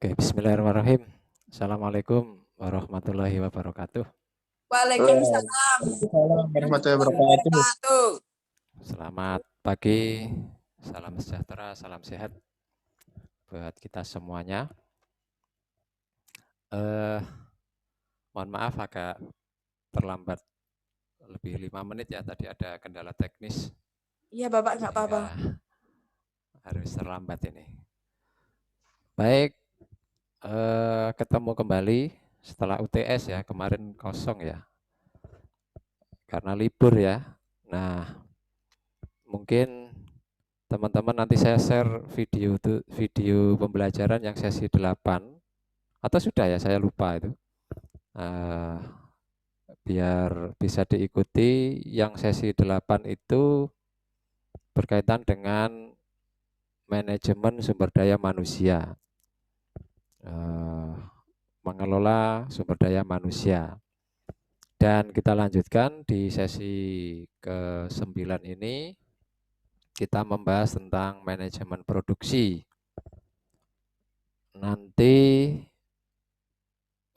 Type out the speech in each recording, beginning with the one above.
Oke, bismillahirrahmanirrahim. Assalamualaikum warahmatullahi wabarakatuh. Waalaikumsalam Waalaikumsalam warahmatullahi warahmatullahi wabarakatuh. wabarakatuh. Selamat pagi, salam sejahtera, salam sehat buat kita semuanya. Mohon maaf agak terlambat lebih 5 menit ya, tadi ada kendala teknis. Iya Bapak, nggak apa-apa. Harus terlambat ini. Baik, ketemu kembali setelah UTS ya, kemarin kosong ya, karena libur ya. Nah, mungkin teman-teman nanti saya share video pembelajaran yang sesi 8 atau sudah ya, saya lupa itu. Biar bisa diikuti. Yang sesi 8 itu berkaitan dengan manajemen sumber daya manusia. Mengelola sumber daya manusia. Dan kita lanjutkan di sesi ke-9 ini, kita membahas tentang manajemen produksi. Nanti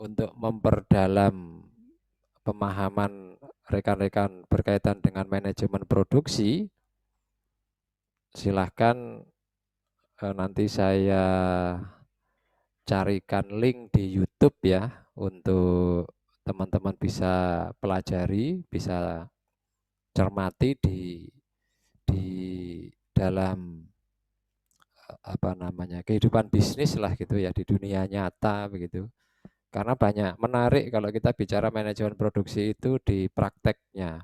untuk memperdalam pemahaman rekan-rekan berkaitan dengan manajemen produksi, silahkan nanti saya carikan link di YouTube ya, untuk teman-teman bisa pelajari, bisa cermati di dalam kehidupan bisnis lah gitu ya, di dunia nyata begitu. Karena banyak menarik kalau kita bicara manajemen produksi itu di prakteknya.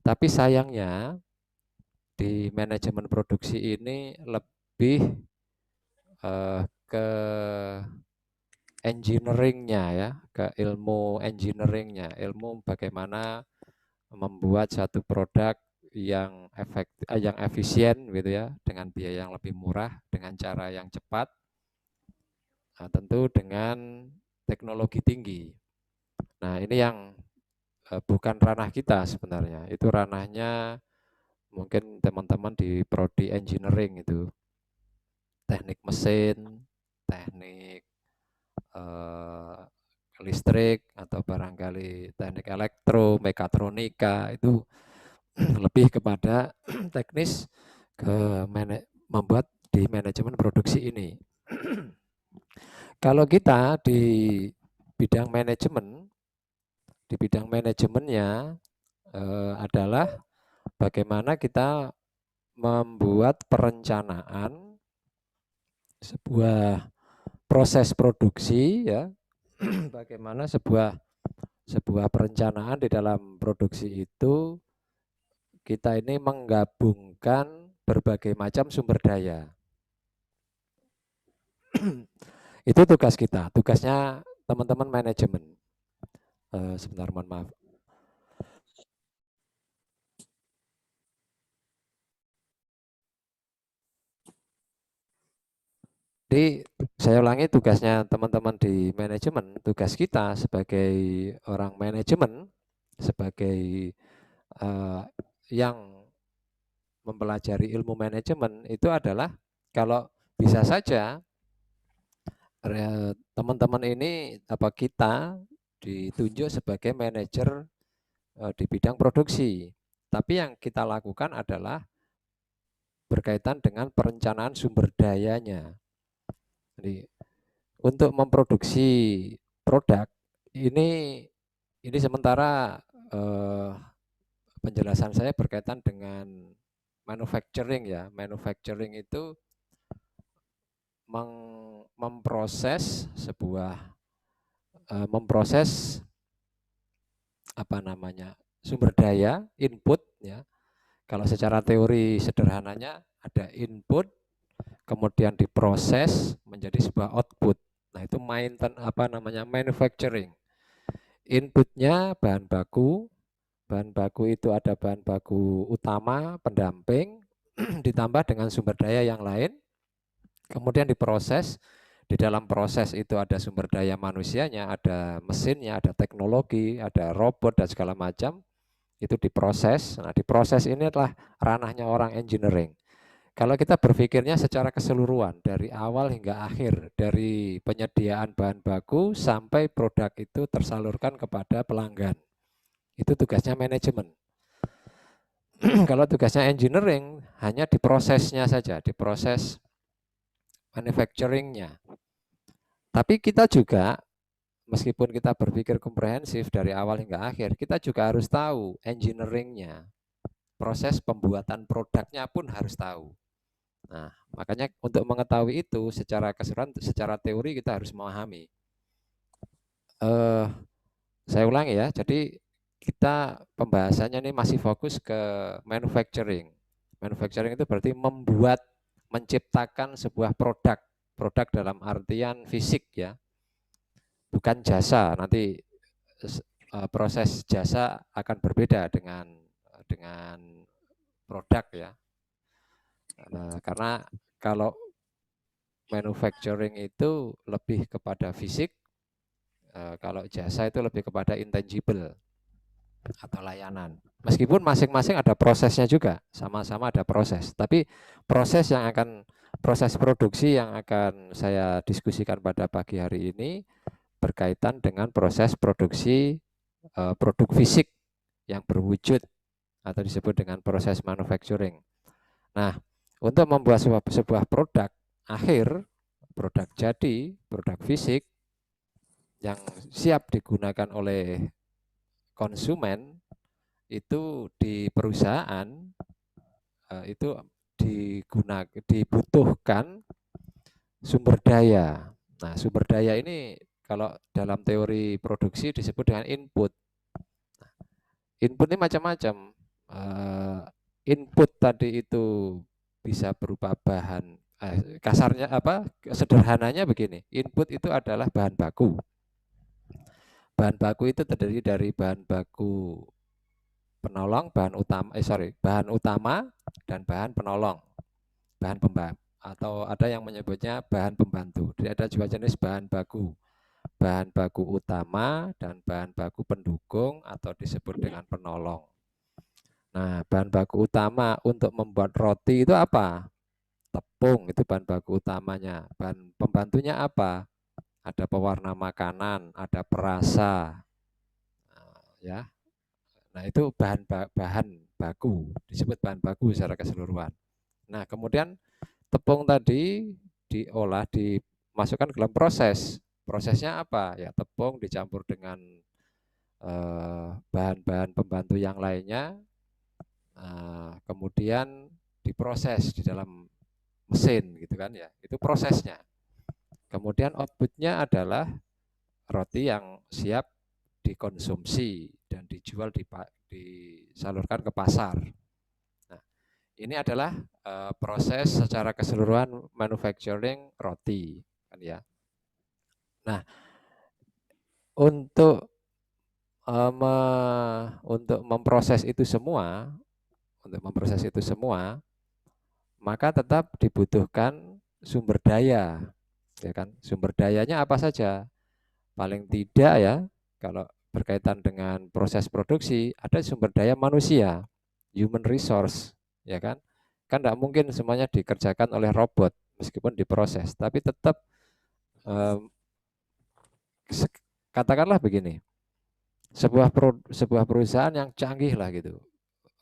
Tapi sayangnya di manajemen produksi ini lebih ke engineeringnya ya, ke ilmu engineeringnya, ilmu bagaimana membuat satu produk yang yang efisien gitu ya, dengan biaya yang lebih murah, dengan cara yang cepat, tentu dengan teknologi tinggi. Nah, ini yang bukan ranah kita sebenarnya, itu ranahnya mungkin teman-teman di prodi engineering itu, teknik mesin, teknik listrik, atau barangkali teknik elektro, mekatronika, itu lebih kepada teknis ke membuat di manajemen produksi ini. Kalau kita di bidang manajemen, di bidang manajemennya adalah bagaimana kita membuat perencanaan sebuah proses produksi ya, bagaimana sebuah perencanaan di dalam produksi itu kita ini menggabungkan berbagai macam sumber daya. Itu tugas kita, tugasnya teman-teman manajemen. Sebentar, mohon maaf. Jadi saya ulangi, tugasnya teman-teman di manajemen, tugas kita sebagai orang manajemen, sebagai yang mempelajari ilmu manajemen itu adalah, kalau bisa saja teman-teman ini kita ditunjuk sebagai manajer di bidang produksi. Tapi yang kita lakukan adalah berkaitan dengan perencanaan sumber dayanya. Jadi untuk memproduksi produk ini sementara penjelasan saya berkaitan dengan manufacturing ya. Manufacturing itu memproses sumber daya, input ya. Kalau secara teori sederhananya ada input, kemudian diproses menjadi sebuah output. Nah, itu manufacturing. Inputnya bahan baku itu ada bahan baku utama, pendamping, ditambah dengan sumber daya yang lain, kemudian diproses. Di dalam proses itu ada sumber daya manusianya, ada mesinnya, ada teknologi, ada robot dan segala macam. Itu diproses. Nah, diproses ini adalah ranahnya orang engineering. Kalau kita berpikirnya secara keseluruhan dari awal hingga akhir, dari penyediaan bahan baku sampai produk itu tersalurkan kepada pelanggan. Itu tugasnya manajemen. Kalau tugasnya engineering hanya di prosesnya saja, di proses manufacturing-nya. Tapi kita juga meskipun kita berpikir komprehensif dari awal hingga akhir, kita juga harus tahu engineering-nya. Proses pembuatan produknya pun harus tahu. Nah, makanya untuk mengetahui itu secara keseluruhan, secara teori kita harus memahami. Saya ulangi ya, jadi kita pembahasannya ini masih fokus ke manufacturing. Manufacturing itu berarti membuat, menciptakan sebuah produk. Produk dalam artian fisik ya, bukan jasa. Nanti proses jasa akan berbeda dengan produk ya. Karena kalau manufacturing itu lebih kepada fisik, kalau jasa itu lebih kepada intangible atau layanan. Meskipun masing-masing ada prosesnya juga, sama-sama ada proses. Tapi proses produksi yang akan saya diskusikan pada pagi hari ini berkaitan dengan proses produksi produk fisik yang berwujud atau disebut dengan proses manufacturing. Nah, untuk membuat sebuah produk akhir, produk jadi, produk fisik yang siap digunakan oleh konsumen itu di perusahaan itu dibutuhkan sumber daya. Nah, sumber daya ini kalau dalam teori produksi disebut dengan input. Input ini macam-macam. Input tadi itu bisa berupa bahan, kasarnya apa? Sederhananya begini. Input itu adalah bahan baku. Bahan baku itu terdiri dari bahan baku penolong, bahan utama dan bahan penolong, bahan pembantu, atau ada yang menyebutnya bahan pembantu. Jadi ada dua jenis bahan baku utama dan bahan baku pendukung atau disebut dengan penolong. Nah, bahan baku utama untuk membuat roti itu apa? Tepung, itu bahan baku utamanya. Bahan pembantunya apa? Ada pewarna makanan, ada perasa, ya. Nah, itu bahan baku, disebut bahan baku secara keseluruhan. Nah, kemudian tepung tadi diolah, dimasukkan ke dalam proses. Prosesnya apa? Ya, tepung dicampur dengan bahan-bahan pembantu yang lainnya, kemudian diproses di dalam mesin gitu kan ya. Itu prosesnya. Kemudian outputnya adalah roti yang siap dikonsumsi dan disalurkan ke pasar. Nah, ini adalah proses secara keseluruhan manufacturing roti, kan ya. Nah, untuk memproses itu semua, maka tetap dibutuhkan sumber daya, ya kan? Sumber dayanya apa saja? Paling tidak ya, kalau berkaitan dengan proses produksi, ada sumber daya manusia, human resource, ya kan? Kan tidak mungkin semuanya dikerjakan oleh robot meskipun diproses, tapi tetap katakanlah begini, sebuah perusahaan yang canggih lah gitu,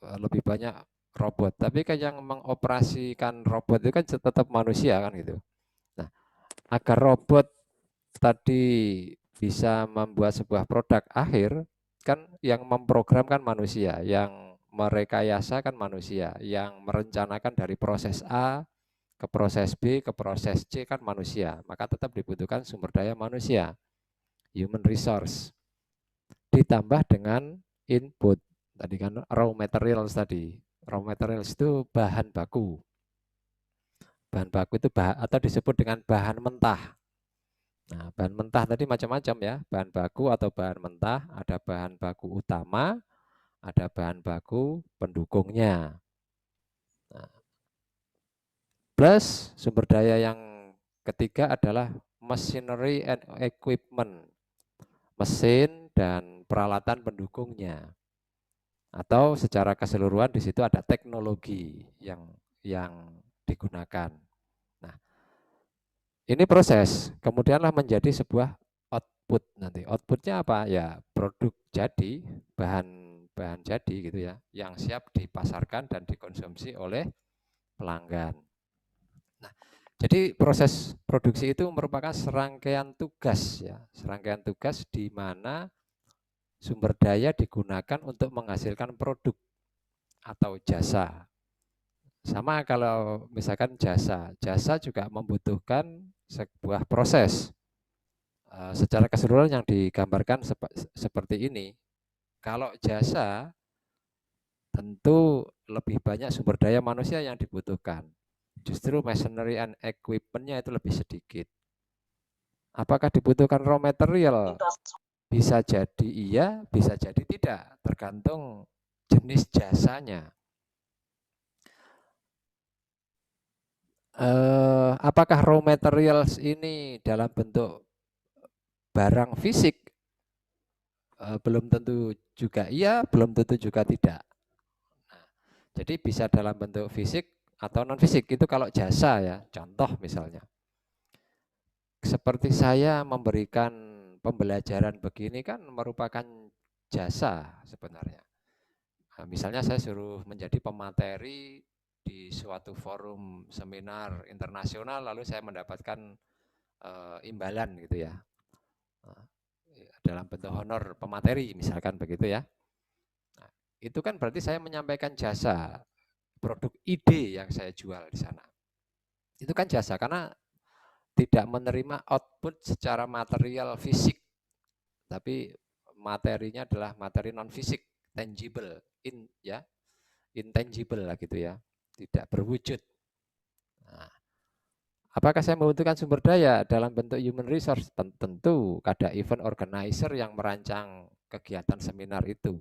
lebih banyak robot, tapi kan yang mengoperasikan robot itu kan tetap manusia kan gitu. Nah, agar robot tadi bisa membuat sebuah produk akhir, kan yang memprogramkan manusia, yang merekayasa kan manusia, yang merencanakan dari proses A ke proses B ke proses C kan manusia, maka tetap dibutuhkan sumber daya manusia, human resource, ditambah dengan input tadi kan raw materials tadi. Raw materials itu bahan baku. Bahan baku itu atau disebut dengan bahan mentah. Nah, bahan mentah tadi macam-macam ya, bahan baku atau bahan mentah, ada bahan baku utama, ada bahan baku pendukungnya. Nah, plus sumber daya yang ketiga adalah machinery and equipment, mesin dan peralatan pendukungnya. Atau secara keseluruhan di situ ada teknologi yang digunakan. Nah, ini proses, kemudianlah menjadi sebuah output nanti. Outputnya apa? Ya produk jadi, bahan jadi gitu ya, yang siap dipasarkan dan dikonsumsi oleh pelanggan. Nah, jadi proses produksi itu merupakan serangkaian tugas ya, serangkaian tugas di mana sumber daya digunakan untuk menghasilkan produk atau jasa. Sama kalau misalkan jasa, jasa juga membutuhkan sebuah proses. Secara keseluruhan yang digambarkan seperti ini. Kalau jasa tentu lebih banyak sumber daya manusia yang dibutuhkan. Justru machinery and equipment-nya itu lebih sedikit. Apakah dibutuhkan raw material? Bisa jadi iya, bisa jadi tidak, tergantung jenis jasanya. Apakah raw materials ini dalam bentuk barang fisik? Belum tentu juga iya, belum tentu juga tidak. Nah, jadi bisa dalam bentuk fisik atau non fisik, itu kalau jasa ya, contoh misalnya. Seperti saya memberikan pembelajaran begini kan merupakan jasa sebenarnya. Nah, misalnya saya suruh menjadi pemateri di suatu forum seminar internasional, lalu saya mendapatkan imbalan gitu ya, dalam bentuk honor pemateri misalkan begitu ya. Nah, itu kan berarti saya menyampaikan jasa, produk ide yang saya jual di sana. Itu kan jasa karena tidak menerima output secara material fisik, tapi materinya adalah materi non fisik, tangible, intangible lah gitu ya, tidak berwujud. Nah, apakah saya membutuhkan sumber daya dalam bentuk human resource? Tentu ada event organizer yang merancang kegiatan seminar itu.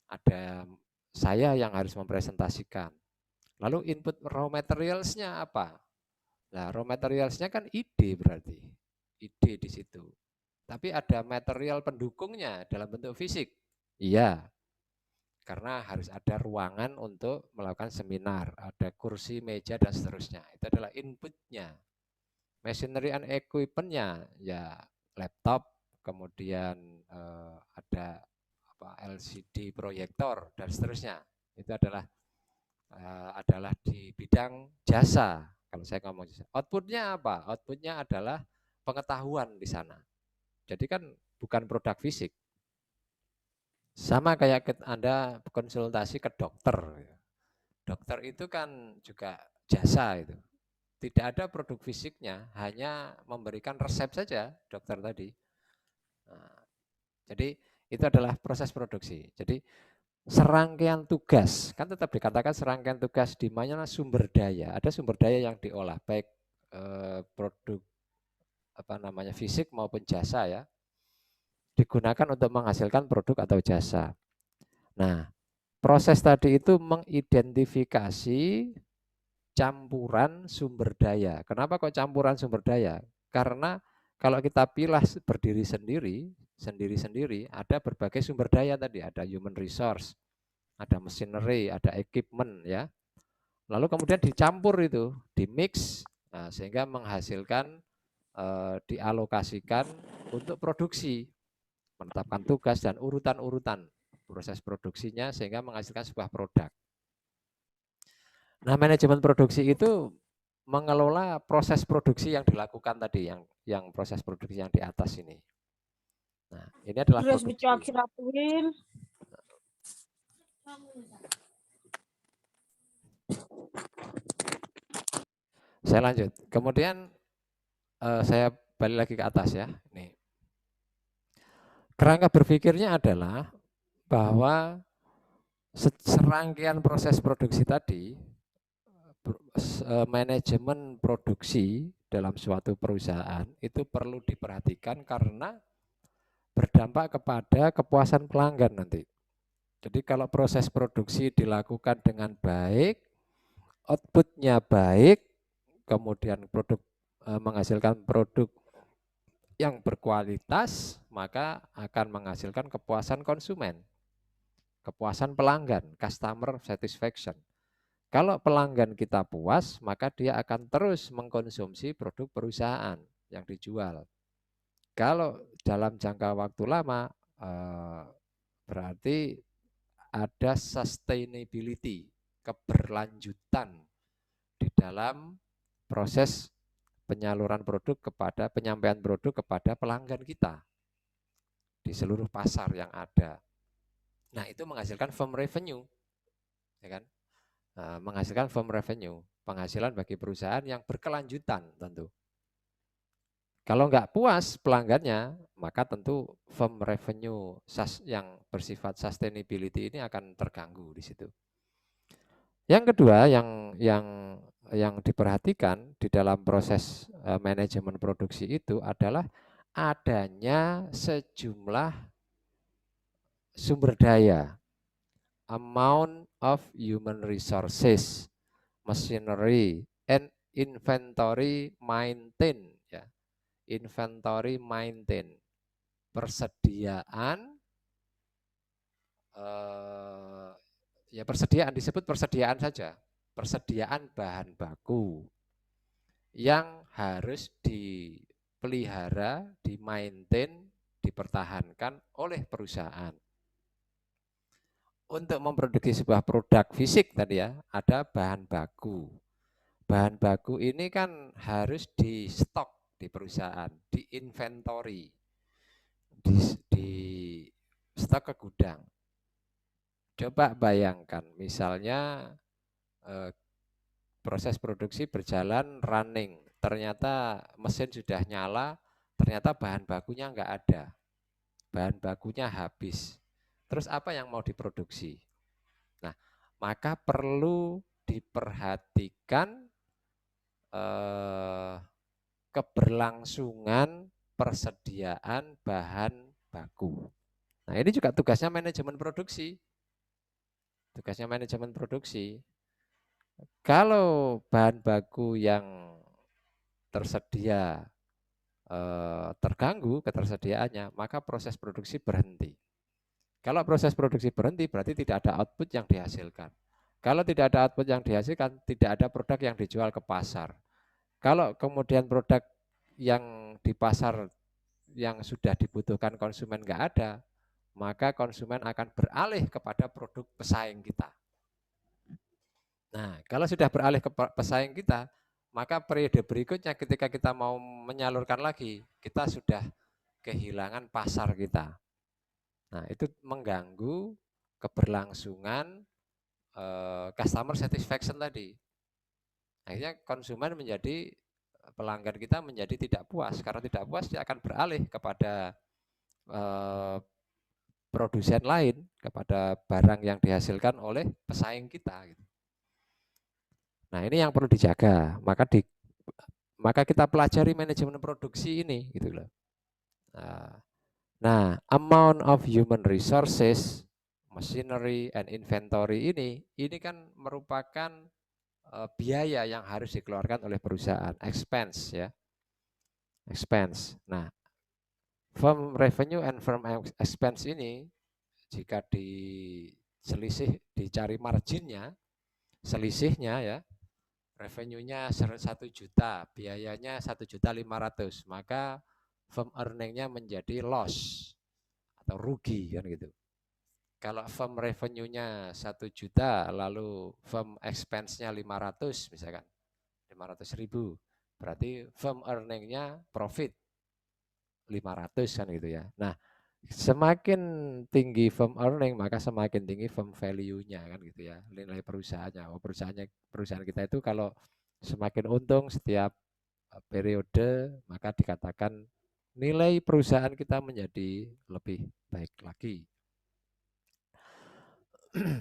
Ada saya yang harus mempresentasikan. Lalu input raw materials-nya apa? Nah, raw materials-nya kan ide berarti. Ide di situ. Tapi ada material pendukungnya dalam bentuk fisik. Iya, karena harus ada ruangan untuk melakukan seminar, ada kursi, meja, dan seterusnya. Itu adalah inputnya. Machinery and equipment-nya, ya laptop, kemudian ada LCD proyektor, dan seterusnya. Itu adalah di bidang jasa. Kalau saya ngomong jasa. Outputnya apa? Outputnya adalah pengetahuan di sana. Jadi kan bukan produk fisik. Sama kayak Anda konsultasi ke dokter. Dokter itu kan juga jasa itu. Tidak ada produk fisiknya, hanya memberikan resep saja dokter tadi. Nah, jadi itu adalah proses produksi. Jadi serangkaian tugas, kan tetap dikatakan serangkaian tugas di mana sumber daya. Ada sumber daya yang diolah, baik produk fisik maupun jasa ya, digunakan untuk menghasilkan produk atau jasa. Nah, proses tadi itu mengidentifikasi campuran sumber daya. Kenapa kok campuran sumber daya? Karena kalau kita pilah berdiri sendiri, ada berbagai sumber daya tadi, ada human resource, ada machinery, ada equipment ya. Lalu kemudian dicampur itu, dimix, nah, sehingga menghasilkan dialokasikan untuk produksi, menetapkan tugas dan urutan-urutan proses produksinya sehingga menghasilkan sebuah produk. Nah, manajemen produksi itu mengelola proses produksi yang dilakukan tadi, yang proses produksi yang di atas ini. Nah, ini adalah produksi. Saya lanjut. Kemudian saya balik lagi ke atas ya. Nih. Kerangka berpikirnya adalah bahwa serangkaian proses produksi tadi, manajemen produksi dalam suatu perusahaan itu perlu diperhatikan karena berdampak kepada kepuasan pelanggan nanti. Jadi kalau proses produksi dilakukan dengan baik, outputnya baik, kemudian menghasilkan produk yang berkualitas, maka akan menghasilkan kepuasan konsumen, kepuasan pelanggan, customer satisfaction. Kalau pelanggan kita puas, maka dia akan terus mengkonsumsi produk perusahaan yang dijual. Kalau dalam jangka waktu lama, berarti ada sustainability, keberlanjutan di dalam proses penyaluran produk kepada penyampaian produk kepada pelanggan kita di seluruh pasar yang ada. Nah, itu menghasilkan firm revenue, ya kan? Menghasilkan firm revenue, penghasilan bagi perusahaan yang berkelanjutan tentu. Kalau nggak puas pelanggannya, maka tentu firm revenue yang bersifat sustainability ini akan terganggu di situ. Yang kedua yang diperhatikan di dalam proses manajemen produksi itu adalah adanya sejumlah sumber daya, amount of human resources, machinery, and inventory maintain, ya. Inventory maintain, persediaan, ya persediaan, disebut persediaan saja, persediaan bahan baku yang harus dipelihara, dimaintain, dipertahankan oleh perusahaan. Untuk memproduksi sebuah produk fisik tadi ya, ada bahan baku. Bahan baku ini kan harus di stok di perusahaan, di inventory, di stok ke gudang. Coba bayangkan, misalnya proses produksi berjalan running, ternyata mesin sudah nyala, ternyata bahan bakunya nggak ada, bahan bakunya habis. Terus apa yang mau diproduksi? Nah, maka perlu diperhatikan keberlangsungan persediaan bahan baku. Nah, ini juga tugasnya manajemen produksi. Tugasnya manajemen produksi. Kalau bahan baku yang tersedia terganggu ketersediaannya, maka proses produksi berhenti. Kalau proses produksi berhenti, berarti tidak ada output yang dihasilkan. Kalau tidak ada output yang dihasilkan, tidak ada produk yang dijual ke pasar. Kalau kemudian produk yang di pasar yang sudah dibutuhkan konsumen nggak ada, maka konsumen akan beralih kepada produk pesaing kita. Nah, kalau sudah beralih ke pesaing kita, maka periode berikutnya ketika kita mau menyalurkan lagi, kita sudah kehilangan pasar kita. Nah, itu mengganggu keberlangsungan customer satisfaction tadi. Akhirnya konsumen menjadi, pelanggan kita menjadi tidak puas. Karena tidak puas, dia akan beralih kepada produsen lain, kepada barang yang dihasilkan oleh pesaing kita. Nah, ini yang perlu dijaga. Maka kita pelajari manajemen produksi ini, gitu loh. Nah, amount of human resources, machinery, and inventory ini kan merupakan biaya yang harus dikeluarkan oleh perusahaan, expense ya, expense. Nah, firm revenue and firm expense ini jika dicari marginnya, selisihnya ya, revenue-nya 1 juta, biayanya 1.500.000, maka firm earning-nya menjadi loss atau rugi kan gitu. Kalau firm revenue-nya 1 juta, lalu firm expense-nya 500 misalkan, 500.000, berarti firm earning-nya profit 500 kan gitu ya. Nah, semakin tinggi firm earning, maka semakin tinggi firm value-nya kan gitu ya, nilai perusahaannya. Perusahaan kita itu kalau semakin untung setiap periode, maka dikatakan nilai perusahaan kita menjadi lebih baik lagi.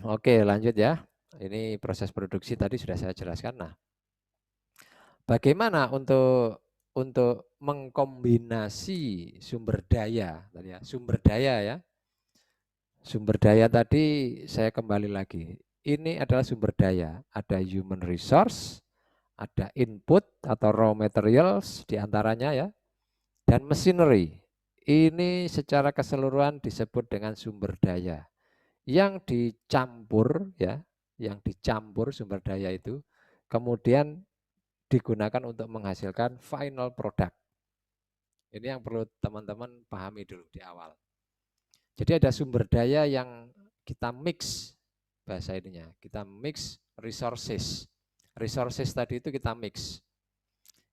Oke, lanjut ya. Ini proses produksi tadi sudah saya jelaskan. Nah, bagaimana untuk mengkombinasi sumber daya tadi ya, sumber daya ya. Sumber daya tadi saya kembali lagi. Ini adalah sumber daya, ada human resource, ada input atau raw materials diantaranya ya, dan machinery. Ini secara keseluruhan disebut dengan sumber daya yang dicampur ya, yang dicampur sumber daya itu, kemudian digunakan untuk menghasilkan final product. Ini yang perlu teman-teman pahami dulu di awal. Jadi ada sumber daya yang kita mix, bahasa ininya, kita mix resources. Resources tadi itu kita mix.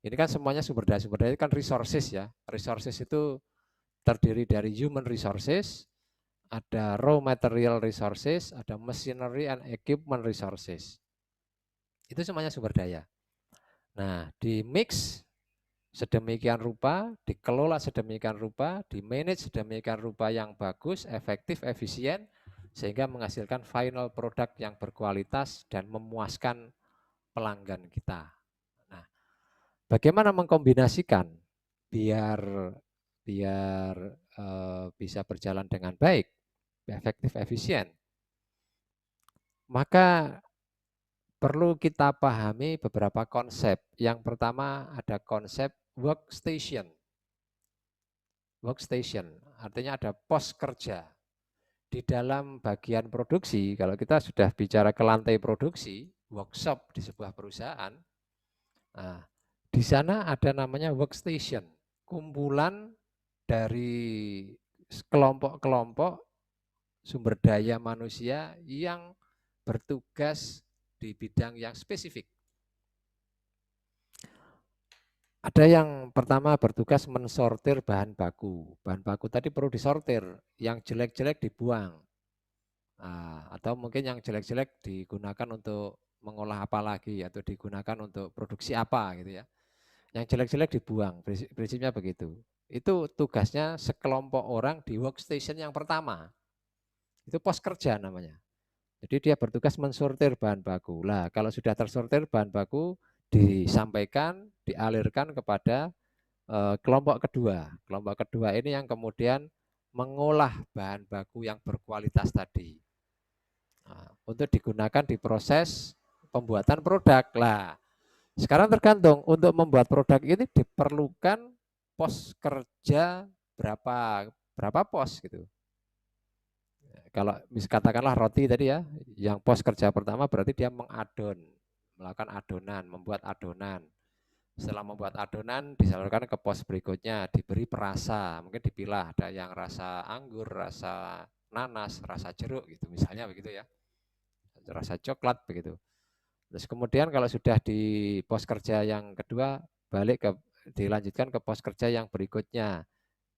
Ini kan semuanya sumber daya kan resources ya. Resources itu terdiri dari human resources, ada raw material resources, ada machinery and equipment resources. Itu semuanya sumber daya. Nah, di mix sedemikian rupa, dikelola sedemikian rupa, di manage sedemikian rupa yang bagus, efektif, efisien, sehingga menghasilkan final product yang berkualitas dan memuaskan pelanggan kita. Nah, bagaimana mengkombinasikan biar biar bisa berjalan dengan baik, efektif, efisien? Maka perlu kita pahami beberapa konsep. Yang pertama ada konsep workstation. Workstation artinya ada pos kerja. Di dalam bagian produksi, kalau kita sudah bicara ke lantai produksi, workshop di sebuah perusahaan, nah, di sana ada namanya workstation, kumpulan dari kelompok-kelompok sumber daya manusia yang bertugas di bidang yang spesifik. Ada yang pertama bertugas mensortir bahan baku. Bahan baku tadi perlu disortir, yang jelek-jelek dibuang. Nah, atau mungkin yang jelek-jelek digunakan untuk mengolah apa lagi, atau digunakan untuk produksi apa gitu ya. Yang jelek-jelek dibuang, prinsipnya begitu. Itu tugasnya sekelompok orang di workstation yang pertama. Itu pos kerja namanya. Jadi dia bertugas mensortir bahan baku. Lah, kalau sudah tersortir bahan baku, disampaikan, dialirkan kepada kelompok kedua. Kelompok kedua ini yang kemudian mengolah bahan baku yang berkualitas tadi. Nah, untuk digunakan di proses pembuatan produk. Lah, sekarang tergantung untuk membuat produk ini diperlukan pos kerja berapa pos gitu. Kalau katakanlah roti tadi ya, yang pos kerja pertama berarti dia melakukan adonan, membuat adonan. Setelah membuat adonan disalurkan ke pos berikutnya, diberi perasa, mungkin dipilah ada yang rasa anggur, rasa nanas, rasa jeruk gitu misalnya begitu ya. Rasa coklat begitu. Terus kemudian kalau sudah di pos kerja yang kedua balik ke dilanjutkan ke pos kerja yang berikutnya.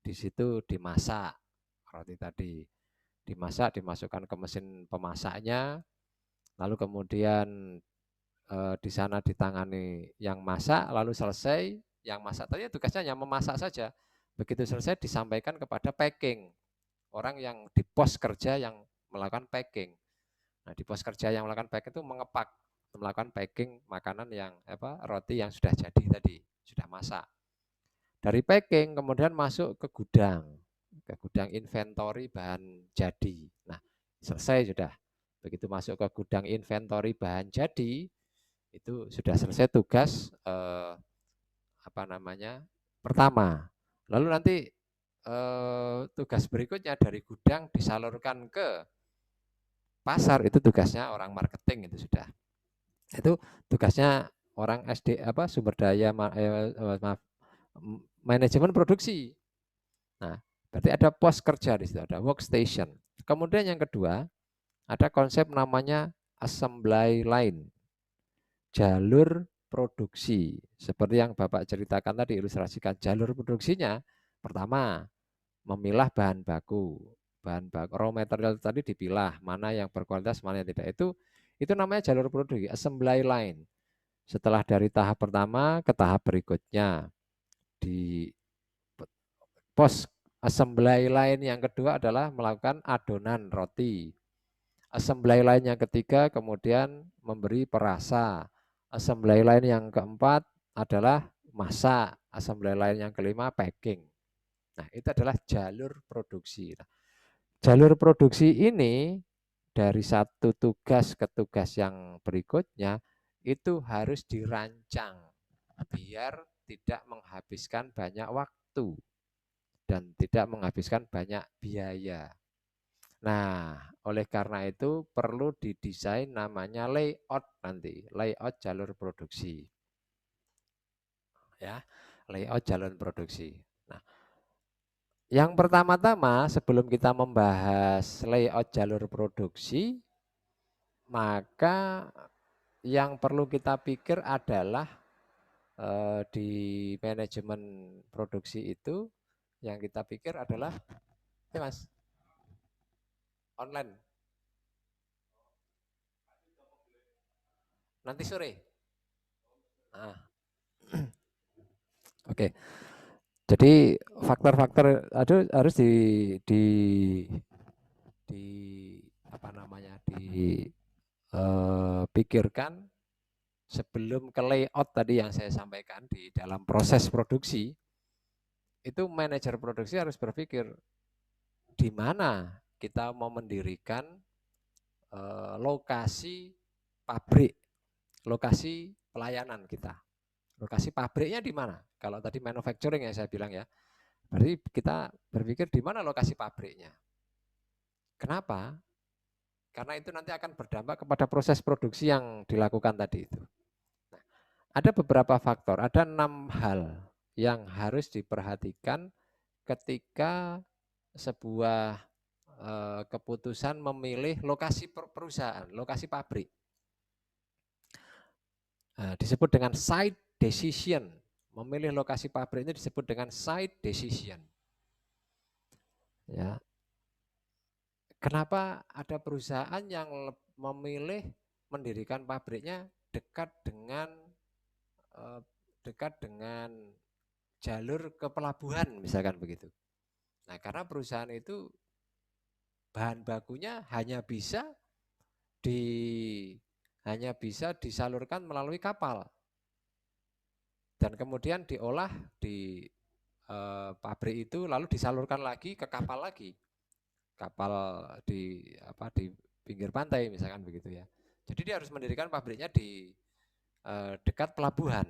Di situ dimasak roti tadi. Dimasak, dimasukkan ke mesin pemasaknya, lalu kemudian di sana ditangani yang masak, lalu selesai, yang masak tadi tugasnya hanya memasak saja. Begitu selesai disampaikan kepada packing, orang yang di pos kerja yang melakukan packing. Nah, di pos kerja yang melakukan packing itu melakukan packing makanan yang roti yang sudah jadi tadi, sudah masak. Dari packing kemudian masuk ke gudang inventory bahan jadi. Nah, selesai sudah. Begitu masuk ke gudang inventory bahan jadi, itu sudah selesai tugas pertama. Lalu nanti tugas berikutnya dari gudang disalurkan ke pasar, itu tugasnya orang marketing itu sudah. Itu tugasnya orang sumber daya manajemen produksi. Nah, berarti ada pos kerja di situ, ada workstation. Kemudian yang kedua, ada konsep namanya assembly line. Jalur produksi. Seperti yang Bapak ceritakan tadi, ilustrasikan jalur produksinya. Pertama, memilah bahan baku. Bahan baku raw material tadi dipilah, mana yang berkualitas, mana yang tidak. Itu namanya jalur produksi, assembly line. Setelah dari tahap pertama ke tahap berikutnya. Di pos assembly line yang kedua adalah melakukan adonan roti. Assembly line yang ketiga kemudian memberi perasa. Assembly line yang keempat adalah masak. Assembly line yang kelima packing. Nah, itu adalah jalur produksi. Nah, jalur produksi ini dari satu tugas ke tugas yang berikutnya itu harus dirancang biar tidak menghabiskan banyak waktu dan tidak menghabiskan banyak biaya. Nah, oleh karena itu perlu didesain namanya layout nanti, layout jalur produksi. Ya, layout jalur produksi. Nah, yang pertama-tama sebelum kita membahas layout jalur produksi, maka yang perlu kita pikir adalah di manajemen produksi itu yang kita pikir adalah, ya Mas, online. Nanti sore. Nah, oke. Jadi faktor-faktor harus di apa namanya dipikirkan sebelum ke layout tadi yang saya sampaikan di dalam proses produksi. Itu manajer produksi harus berpikir di mana kita mau mendirikan lokasi pabrik, lokasi pelayanan kita. Lokasi pabriknya di mana? Kalau tadi manufacturing yang saya bilang ya, berarti kita berpikir di mana lokasi pabriknya. Kenapa? Karena itu nanti akan berdampak kepada proses produksi yang dilakukan tadi itu. Nah, ada beberapa faktor, ada 6 hal yang harus diperhatikan ketika sebuah keputusan memilih lokasi perusahaan, lokasi pabrik. Disebut dengan site decision. Memilih lokasi pabrik ini disebut dengan site decision. Ya. Kenapa ada perusahaan yang memilih mendirikan pabriknya dekat dengan jalur ke pelabuhan misalkan begitu. Nah, karena perusahaan itu bahan bakunya hanya bisa disalurkan melalui kapal dan kemudian diolah di pabrik itu lalu disalurkan lagi ke kapal di pinggir pantai misalkan begitu ya. Jadi dia harus mendirikan pabriknya di dekat pelabuhan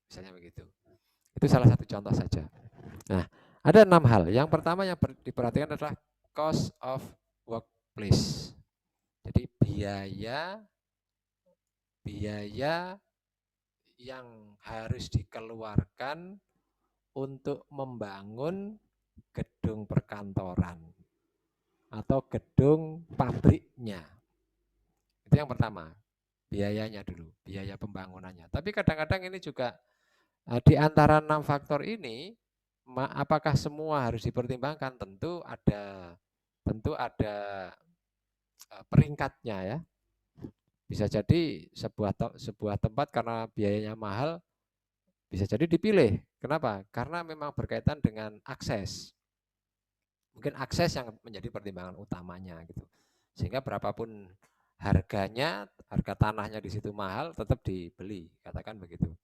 misalnya begitu. Itu salah satu contoh saja. Nah, ada 6 hal. Yang pertama yang diperhatikan adalah cost of workplace. Jadi biaya yang harus dikeluarkan untuk membangun gedung perkantoran atau gedung pabriknya. Itu yang pertama, biayanya dulu, biaya pembangunannya. Tapi kadang-kadang ini juga di antara 6 faktor ini, apakah semua harus dipertimbangkan? Tentu ada peringkatnya ya. Bisa jadi sebuah tempat karena biayanya mahal bisa jadi dipilih. Kenapa? Karena memang berkaitan dengan akses. Mungkin akses yang menjadi pertimbangan utamanya gitu. Sehingga berapapun harganya, harga tanahnya di situ mahal tetap dibeli, katakan begitu.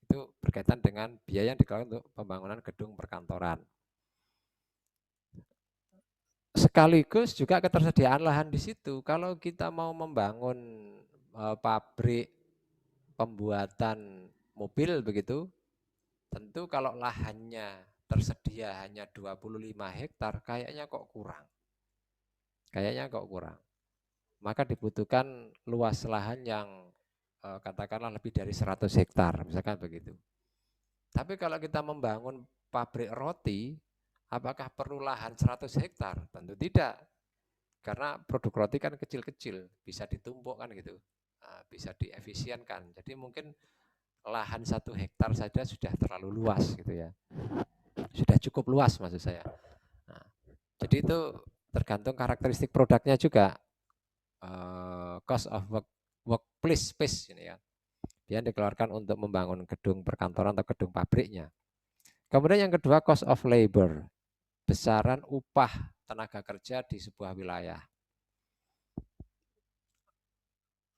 Itu berkaitan dengan biaya yang dikeluarkan untuk pembangunan gedung perkantoran. Sekaligus juga ketersediaan lahan di situ. Kalau kita mau membangun pabrik pembuatan mobil begitu, tentu kalau lahannya tersedia hanya 25 hektar, kayaknya kok kurang. Maka dibutuhkan luas lahan yang katakanlah lebih dari 100 hektar, misalkan begitu. Tapi kalau kita membangun pabrik roti, apakah perlu lahan 100 hektar? Tentu tidak. Karena produk roti kan kecil-kecil, bisa ditumpuk kan gitu, bisa diefisienkan. Jadi mungkin lahan 1 hektar saja sudah terlalu luas gitu ya. Sudah cukup luas maksud saya. Nah, jadi itu tergantung karakteristik produknya juga. Cost of workplace space ini ya. Yang dikeluarkan untuk membangun gedung perkantoran atau gedung pabriknya. Kemudian yang kedua cost of labor, besaran upah tenaga kerja di sebuah wilayah.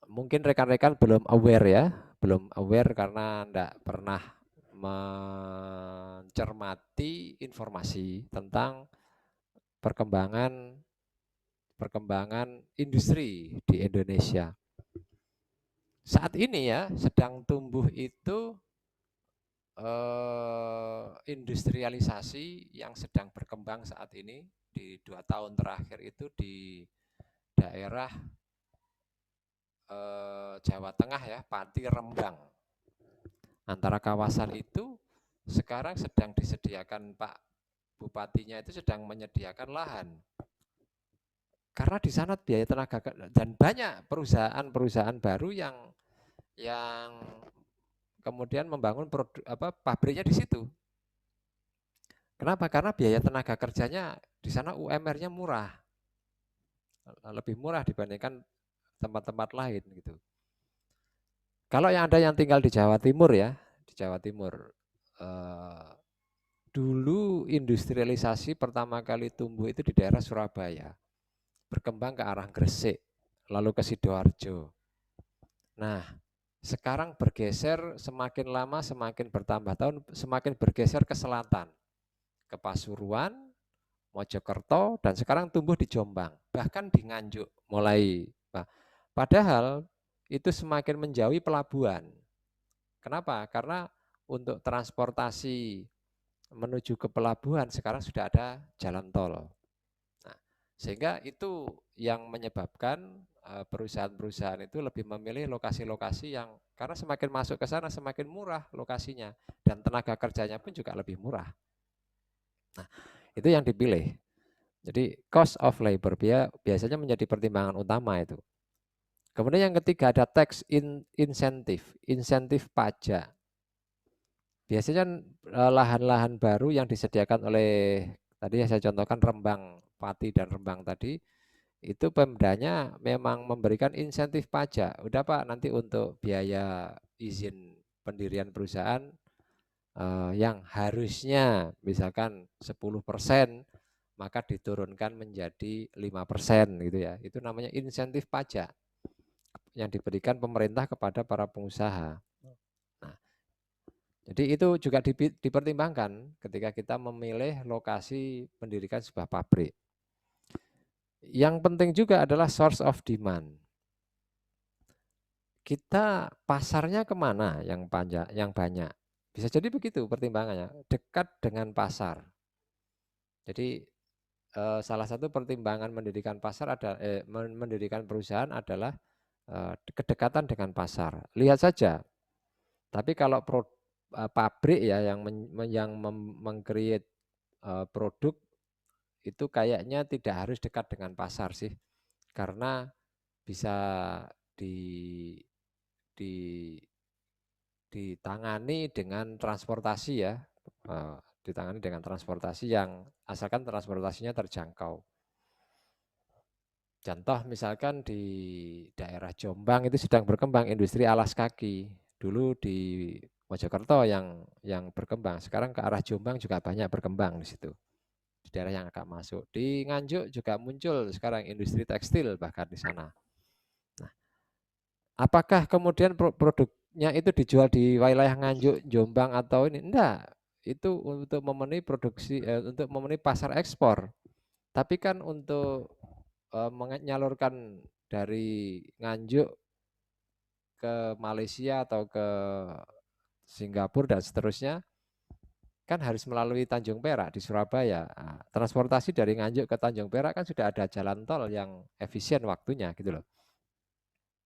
Mungkin rekan-rekan belum aware karena tidak pernah mencermati informasi tentang perkembangan industri di Indonesia. Saat ini ya sedang tumbuh itu industrialisasi yang sedang berkembang saat ini di 2 tahun terakhir itu di daerah Jawa Tengah ya, Pati, Rembang. Antara kawasan itu sekarang sedang disediakan Pak Bupatinya itu sedang menyediakan lahan. Karena di sana biaya tenaga dan banyak perusahaan-perusahaan baru yang kemudian membangun pabriknya di situ. Kenapa? Karena biaya tenaga kerjanya di sana UMR-nya murah. Lebih murah dibandingkan tempat-tempat lain gitu. Kalau yang ada yang tinggal di Jawa Timur ya, di Jawa Timur dulu industrialisasi pertama kali tumbuh itu di daerah Surabaya. Berkembang ke arah Gresik, lalu ke Sidoarjo. Nah, sekarang bergeser semakin lama semakin bertambah tahun, semakin bergeser ke selatan, ke Pasuruan, Mojokerto, dan sekarang tumbuh di Jombang, bahkan di Nganjuk mulai. Padahal itu semakin menjauhi pelabuhan. Kenapa? Karena untuk transportasi menuju ke pelabuhan sekarang sudah ada jalan tol. Nah, sehingga itu yang menyebabkan perusahaan-perusahaan itu lebih memilih lokasi-lokasi yang karena semakin masuk ke sana semakin murah lokasinya dan tenaga kerjanya pun juga lebih murah. Nah, itu yang dipilih. Jadi cost of labor biasanya menjadi pertimbangan utama itu. Kemudian yang ketiga ada tax insentif pajak. Biasanya lahan-lahan baru yang disediakan oleh tadi yang saya contohkan Rembang, Pati dan Rembang tadi, itu Pemdanya memang memberikan insentif pajak. Udah Pak, nanti untuk biaya izin pendirian perusahaan yang harusnya misalkan 10%, maka diturunkan menjadi 5% gitu ya. Itu namanya insentif pajak yang diberikan pemerintah kepada para pengusaha. Nah, jadi itu juga dipertimbangkan ketika kita memilih lokasi mendirikan sebuah pabrik. Yang penting juga adalah source of demand. Kita pasarnya kemana yang banyak? Bisa jadi begitu pertimbangannya, dekat dengan pasar. Jadi salah satu pertimbangan mendirikan mendirikan perusahaan adalah kedekatan dengan pasar. Lihat saja. Tapi kalau pabrik ya yang meng-create produk itu kayaknya tidak harus dekat dengan pasar sih. Karena bisa di ditangani dengan transportasi ya. Ditangani dengan transportasi yang asalkan transportasinya terjangkau. Contoh misalkan di daerah Jombang itu sedang berkembang industri alas kaki. Dulu di Mojokerto yang berkembang, sekarang ke arah Jombang juga banyak berkembang di situ. Di daerah yang agak masuk. Di Nganjuk juga muncul sekarang industri tekstil bahkan di sana. Nah, apakah kemudian produknya itu dijual di wilayah Nganjuk, Jombang atau ini? Enggak. Itu untuk memenuhi untuk memenuhi pasar ekspor. Tapi kan untuk menyalurkan dari Nganjuk ke Malaysia atau ke Singapura dan seterusnya kan harus melalui Tanjung Perak di Surabaya. Nah, transportasi dari Nganjuk ke Tanjung Perak kan sudah ada jalan tol yang efisien waktunya gitu loh.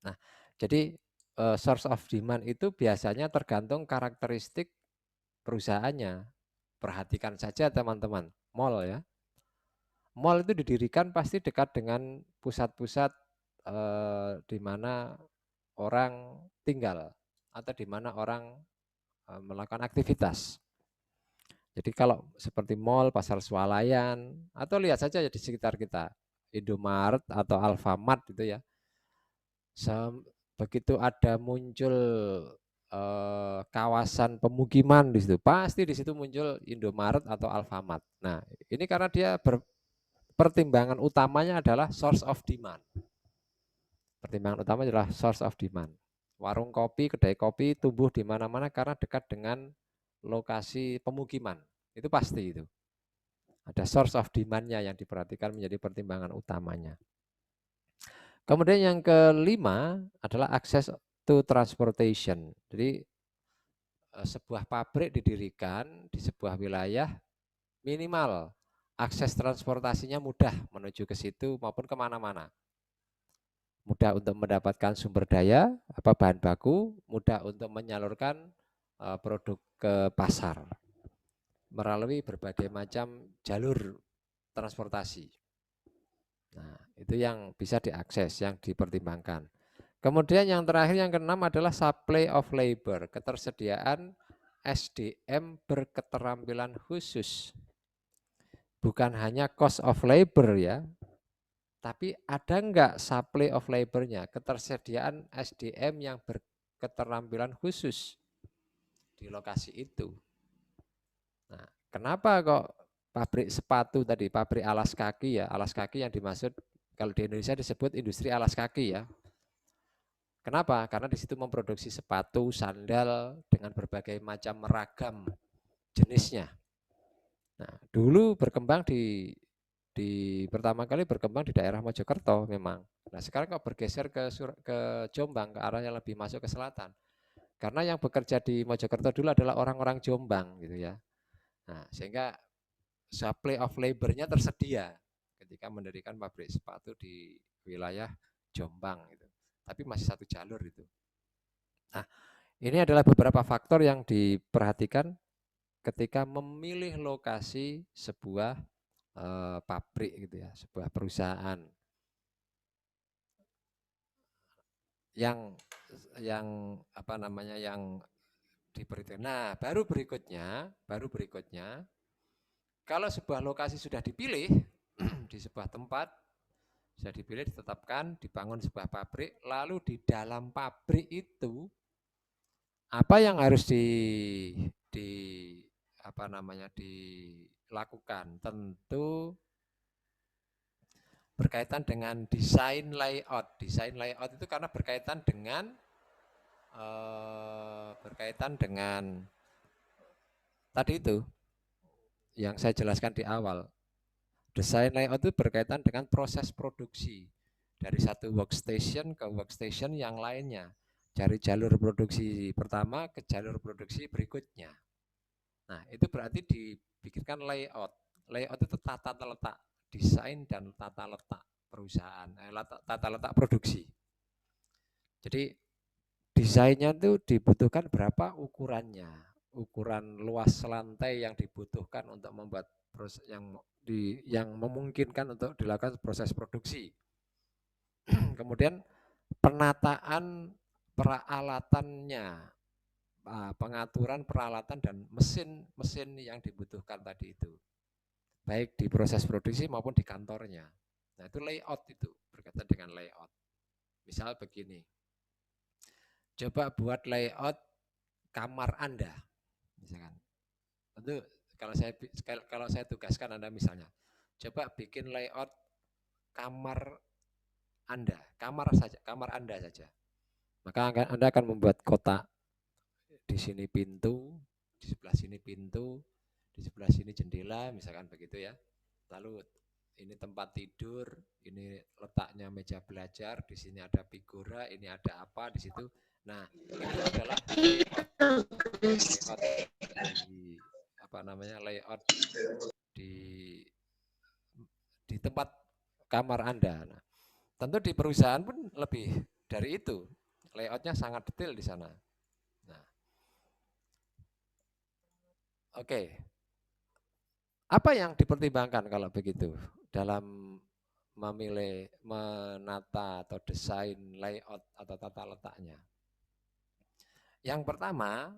Nah, jadi source of demand itu biasanya tergantung karakteristik perusahaannya. Perhatikan saja teman-teman, mall ya. Mall itu didirikan pasti dekat dengan pusat-pusat di mana orang tinggal atau di mana orang melakukan aktivitas. Jadi kalau seperti mall, pasar swalayan, atau lihat saja di sekitar kita, Indomaret atau Alfamart gitu ya. Begitu ada muncul kawasan pemukiman di situ, pasti di situ muncul Indomaret atau Alfamart. Nah, ini karena dia pertimbangan utamanya adalah source of demand. Pertimbangan utama adalah source of demand. Warung kopi, kedai kopi tumbuh di mana-mana karena dekat dengan lokasi pemukiman. Itu pasti itu. Ada source of demand-nya yang diperhatikan menjadi pertimbangan utamanya. Kemudian yang kelima adalah access to transportation. Jadi sebuah pabrik didirikan di sebuah wilayah, minimal akses transportasinya mudah menuju ke situ maupun kemana-mana. Mudah untuk mendapatkan sumber daya, bahan baku, mudah untuk menyalurkan produk ke pasar melalui berbagai macam jalur transportasi. Nah, itu yang bisa diakses, yang dipertimbangkan. Kemudian yang terakhir, yang keenam adalah supply of labor, ketersediaan SDM berketerampilan khusus. Bukan hanya cost of labor ya, tapi ada enggak supply of labor-nya, ketersediaan SDM yang berketerampilan khusus di lokasi itu. Nah, kenapa kok pabrik sepatu tadi, pabrik alas kaki ya, alas kaki yang dimaksud kalau di Indonesia disebut industri alas kaki ya. Kenapa? Karena di situ memproduksi sepatu, sandal dengan berbagai macam ragam jenisnya. Nah, dulu berkembang di pertama kali berkembang di daerah Mojokerto memang. Nah, sekarang kok bergeser ke Jombang, ke arah yang lebih masuk ke selatan. Karena yang bekerja di Mojokerto dulu adalah orang-orang Jombang gitu ya. Nah, sehingga supply of labor-nya tersedia ketika mendirikan pabrik sepatu di wilayah Jombang gitu. Tapi masih satu jalur itu. Nah, ini adalah beberapa faktor yang diperhatikan ketika memilih lokasi sebuah pabrik gitu ya, sebuah perusahaan yang apa namanya yang diperhatikan. Nah, baru berikutnya kalau sebuah lokasi sudah dipilih di sebuah tempat sudah dipilih, ditetapkan, dibangun sebuah pabrik, lalu di dalam pabrik itu apa yang harus di apa namanya dilakukan? Tentu berkaitan dengan desain layout. Desain layout itu karena berkaitan dengan tadi itu yang saya jelaskan di awal. Desain layout itu berkaitan dengan proses produksi dari satu workstation ke workstation yang lainnya, dari jalur produksi pertama ke jalur produksi berikutnya. Nah, itu berarti dipikirkan layout. Layout itu tata letak desain dan tata letak perusahaan, tata letak produksi. Jadi desainnya itu dibutuhkan berapa ukurannya, ukuran luas lantai yang dibutuhkan untuk membuat proses yang memungkinkan untuk dilakukan proses produksi. Kemudian penataan peralatannya, pengaturan peralatan dan mesin-mesin yang dibutuhkan tadi itu, baik di proses produksi maupun di kantornya. Nah, itu layout, itu berkaitan dengan layout. Misal begini, coba buat layout kamar Anda, misalkan. Itu kalau saya tugaskan Anda misalnya, coba bikin layout kamar Anda, kamar Anda saja. Maka Anda akan membuat kotak, di sini pintu, di sebelah sini pintu, di sebelah sini jendela, misalkan begitu ya. Lalu ini tempat tidur, ini letaknya meja belajar, di sini ada figura, ini ada apa di situ. Nah, itu adalah layout di apa namanya layout di tempat kamar Anda. Nah, tentu di perusahaan pun lebih dari itu, layoutnya sangat detail di sana. Nah, oke. Apa yang dipertimbangkan kalau begitu dalam memilih, menata atau desain layout atau tata letaknya? Yang pertama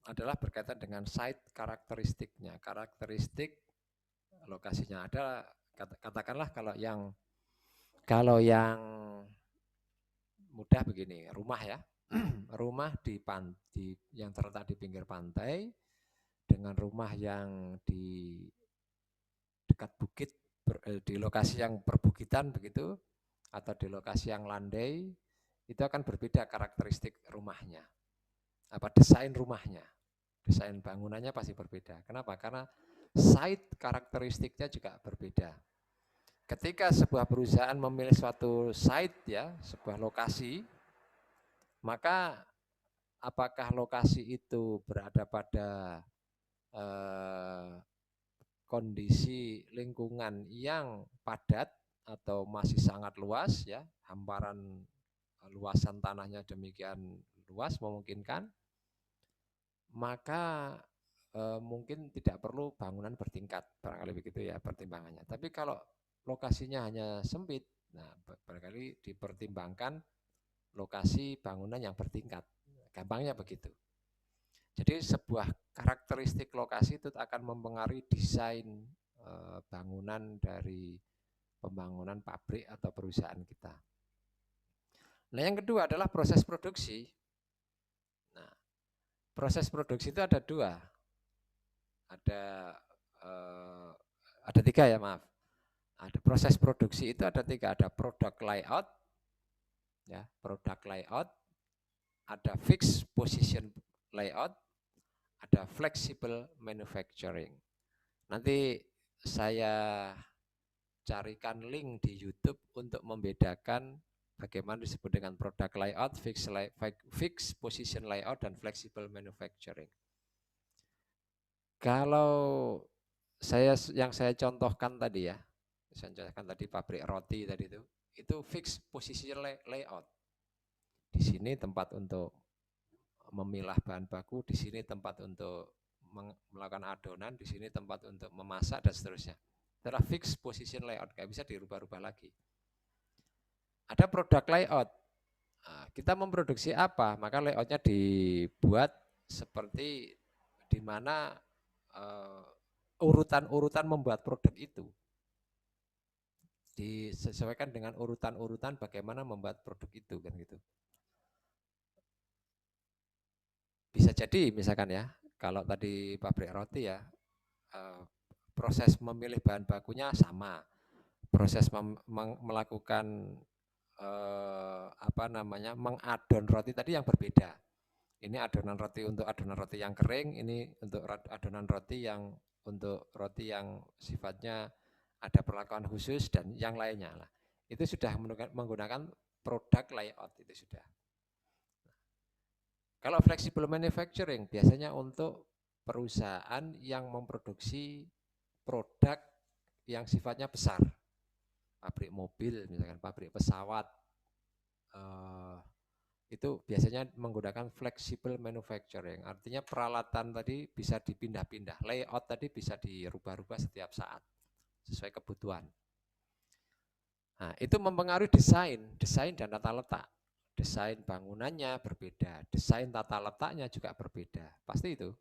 adalah berkaitan dengan site karakteristiknya, karakteristik lokasinya. Ada katakanlah kalau yang mudah begini, rumah ya, rumah yang terletak di pinggir pantai dengan rumah yang di dekat bukit, di lokasi yang perbukitan begitu, atau di lokasi yang landai, itu akan berbeda karakteristik rumahnya. Desain rumahnya, desain bangunannya pasti berbeda. Kenapa? Karena site karakteristiknya juga berbeda. Ketika sebuah perusahaan memilih suatu site ya, sebuah lokasi, maka apakah lokasi itu berada pada kondisi lingkungan yang padat atau masih sangat luas ya, hamparan luasan tanahnya demikian luas memungkinkan, maka mungkin tidak perlu bangunan bertingkat, barangkali begitu ya pertimbangannya. Tapi kalau lokasinya hanya sempit, nah barangkali dipertimbangkan lokasi bangunan yang bertingkat. Gampangnya begitu. Jadi sebuah karakteristik lokasi itu akan mempengaruhi desain bangunan dari pembangunan pabrik atau perusahaan kita. Nah, yang kedua adalah proses produksi. Nah, proses produksi itu ada dua. Ada tiga ya, maaf. Ada proses produksi itu ada tiga, ada product layout, ya, product layout, ada fixed position layout, ada flexible manufacturing. Nanti saya carikan link di YouTube untuk membedakan bagaimana disebut dengan product layout, fixed position layout, dan flexible manufacturing. Kalau yang saya contohkan tadi ya, saya contohkan tadi pabrik roti tadi itu fixed position layout. Di sini tempat untuk memilah bahan baku, di sini tempat untuk melakukan adonan, di sini tempat untuk memasak dan seterusnya. Adalah fixed position layout, nggak bisa dirubah-rubah lagi. Ada product layout. Nah, kita memproduksi apa, maka layoutnya dibuat seperti di mana urutan-urutan membuat produk itu. Disesuaikan dengan urutan-urutan bagaimana membuat produk itu kan gitu. Bisa jadi misalkan ya, kalau tadi pabrik roti ya, proses memilih bahan bakunya sama, proses melakukan mengadon roti tadi yang berbeda. Ini adonan roti untuk adonan roti yang kering, ini untuk adonan roti yang untuk roti yang sifatnya ada perlakuan khusus dan yang lainnya lah. Itu sudah menggunakan produk layout itu sudah. Kalau flexible manufacturing biasanya untuk perusahaan yang memproduksi produk yang sifatnya besar. Pabrik mobil, misalkan pabrik pesawat, itu biasanya menggunakan flexible manufacturing. Artinya peralatan tadi bisa dipindah-pindah, layout tadi bisa dirubah-rubah setiap saat sesuai kebutuhan. Nah, itu mempengaruhi desain dan tata letak. Desain bangunannya berbeda, desain tata letaknya juga berbeda. Pasti itu.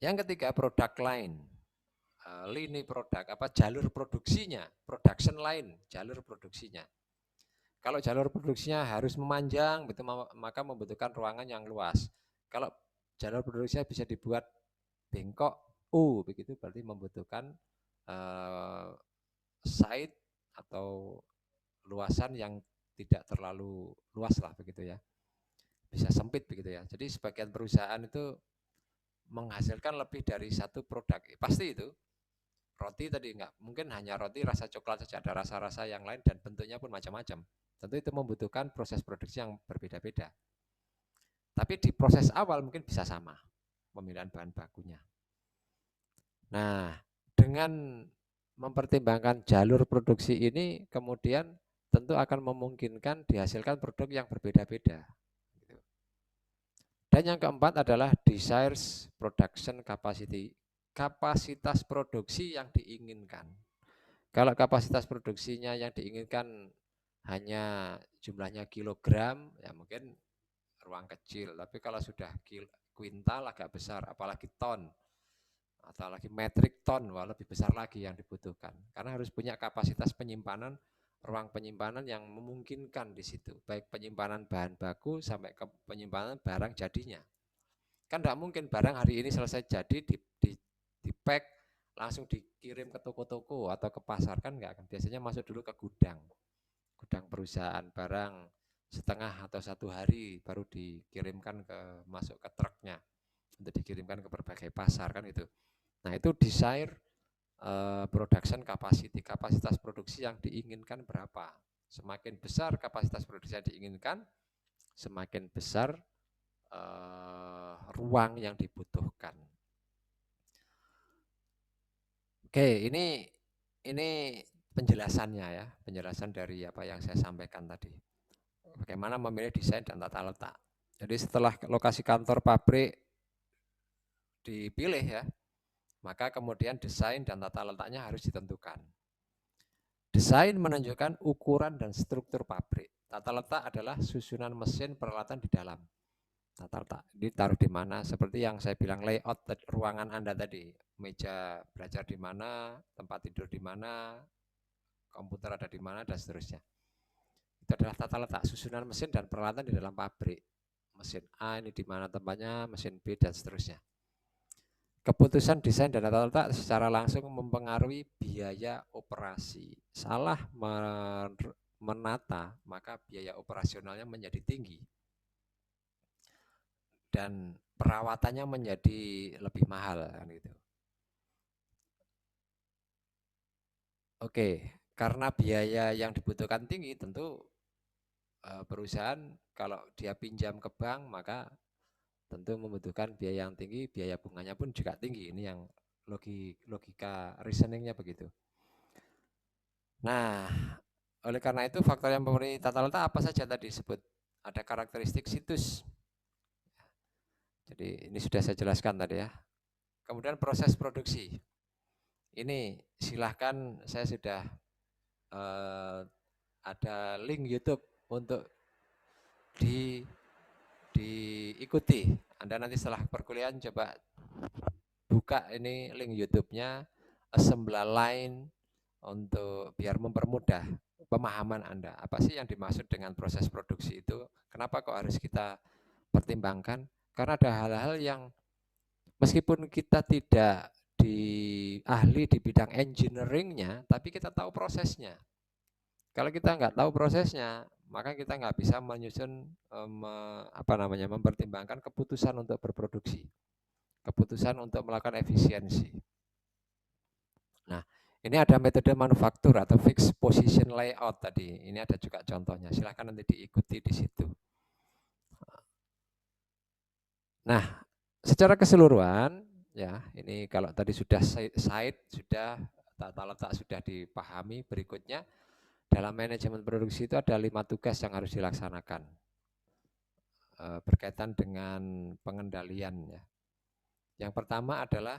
Yang ketiga, product line. Lini produk, jalur produksinya, production line, jalur produksinya. Kalau jalur produksinya harus memanjang, maka membutuhkan ruangan yang luas. Kalau jalur produksinya bisa dibuat bengkok, begitu berarti membutuhkan site atau luasan yang tidak terlalu luas lah begitu ya. Bisa sempit begitu ya. Jadi sebagian perusahaan itu menghasilkan lebih dari satu produk. Pasti itu. Roti tadi enggak, mungkin hanya roti rasa coklat saja, ada rasa-rasa yang lain dan bentuknya pun macam-macam. Tentu itu membutuhkan proses produksi yang berbeda-beda. Tapi di proses awal mungkin bisa sama pemilihan bahan bakunya. Nah, dengan mempertimbangkan jalur produksi ini kemudian tentu akan memungkinkan dihasilkan produk yang berbeda-beda. Dan yang keempat adalah desires production capacity, kapasitas produksi yang diinginkan. Kalau kapasitas produksinya yang diinginkan hanya jumlahnya kilogram, ya mungkin ruang kecil. Tapi kalau sudah kuintal agak besar, apalagi ton, atau lagi metrik ton, wah lebih besar lagi yang dibutuhkan. Karena harus punya kapasitas penyimpanan, ruang penyimpanan yang memungkinkan di situ. Baik penyimpanan bahan baku sampai ke penyimpanan barang jadinya. Kan tidak mungkin barang hari ini selesai jadi, di pack, langsung dikirim ke toko-toko atau ke pasar, kan enggak kan. Biasanya masuk dulu ke gudang perusahaan, barang setengah atau 1 hari baru dikirimkan masuk ke truknya untuk dikirimkan ke berbagai pasar kan itu. Nah itu desire production capacity, kapasitas produksi yang diinginkan berapa. Semakin besar kapasitas produksi yang diinginkan, semakin besar ruang yang dibutuhkan. Oke, ini penjelasannya ya, penjelasan dari apa yang saya sampaikan tadi. Bagaimana memilih desain dan tata letak. Jadi setelah lokasi kantor pabrik dipilih ya, maka kemudian desain dan tata letaknya harus ditentukan. Desain menunjukkan ukuran dan struktur pabrik. Tata letak adalah susunan mesin peralatan di dalam. Tata letak ditaruh di mana, seperti yang saya bilang layout ruangan Anda tadi. Meja belajar di mana, tempat tidur di mana, komputer ada di mana, dan seterusnya. Itu adalah tata letak, susunan mesin dan peralatan di dalam pabrik. Mesin A ini di mana tempatnya, mesin B, dan seterusnya. Keputusan desain dan tata letak secara langsung mempengaruhi biaya operasi. Salah menata, maka biaya operasionalnya menjadi tinggi. Dan perawatannya menjadi lebih mahal kan gitu. Oke, karena biaya yang dibutuhkan tinggi, tentu perusahaan kalau dia pinjam ke bank maka tentu membutuhkan biaya yang tinggi, biaya bunganya pun juga tinggi. Ini yang logika reasoningnya begitu. Nah, oleh karena itu faktor yang memenuhi tata letak apa saja tadi disebut? Ada karakteristik situs. Jadi ini sudah saya jelaskan tadi ya. Kemudian proses produksi. Ini silahkan saya sudah ada link YouTube untuk diikuti. Anda nanti setelah perkuliahan coba buka ini link YouTube-nya Assembly Line untuk biar mempermudah pemahaman Anda. Apa sih yang dimaksud dengan proses produksi itu? Kenapa kok harus kita pertimbangkan? Karena ada hal-hal yang meskipun kita tidak ahli di bidang engineering-nya, tapi kita tahu prosesnya. Kalau kita nggak tahu prosesnya, maka kita nggak bisa menyusun mempertimbangkan keputusan untuk berproduksi, keputusan untuk melakukan efisiensi. Nah, ini ada metode manufaktur atau fixed position layout tadi. Ini ada juga contohnya. Silahkan nanti diikuti di situ. Nah, secara keseluruhan, ya ini kalau tadi sudah site, sudah tata letak sudah dipahami. Berikutnya dalam manajemen produksi itu ada 5 tugas yang harus dilaksanakan berkaitan dengan pengendalian ya. Yang pertama adalah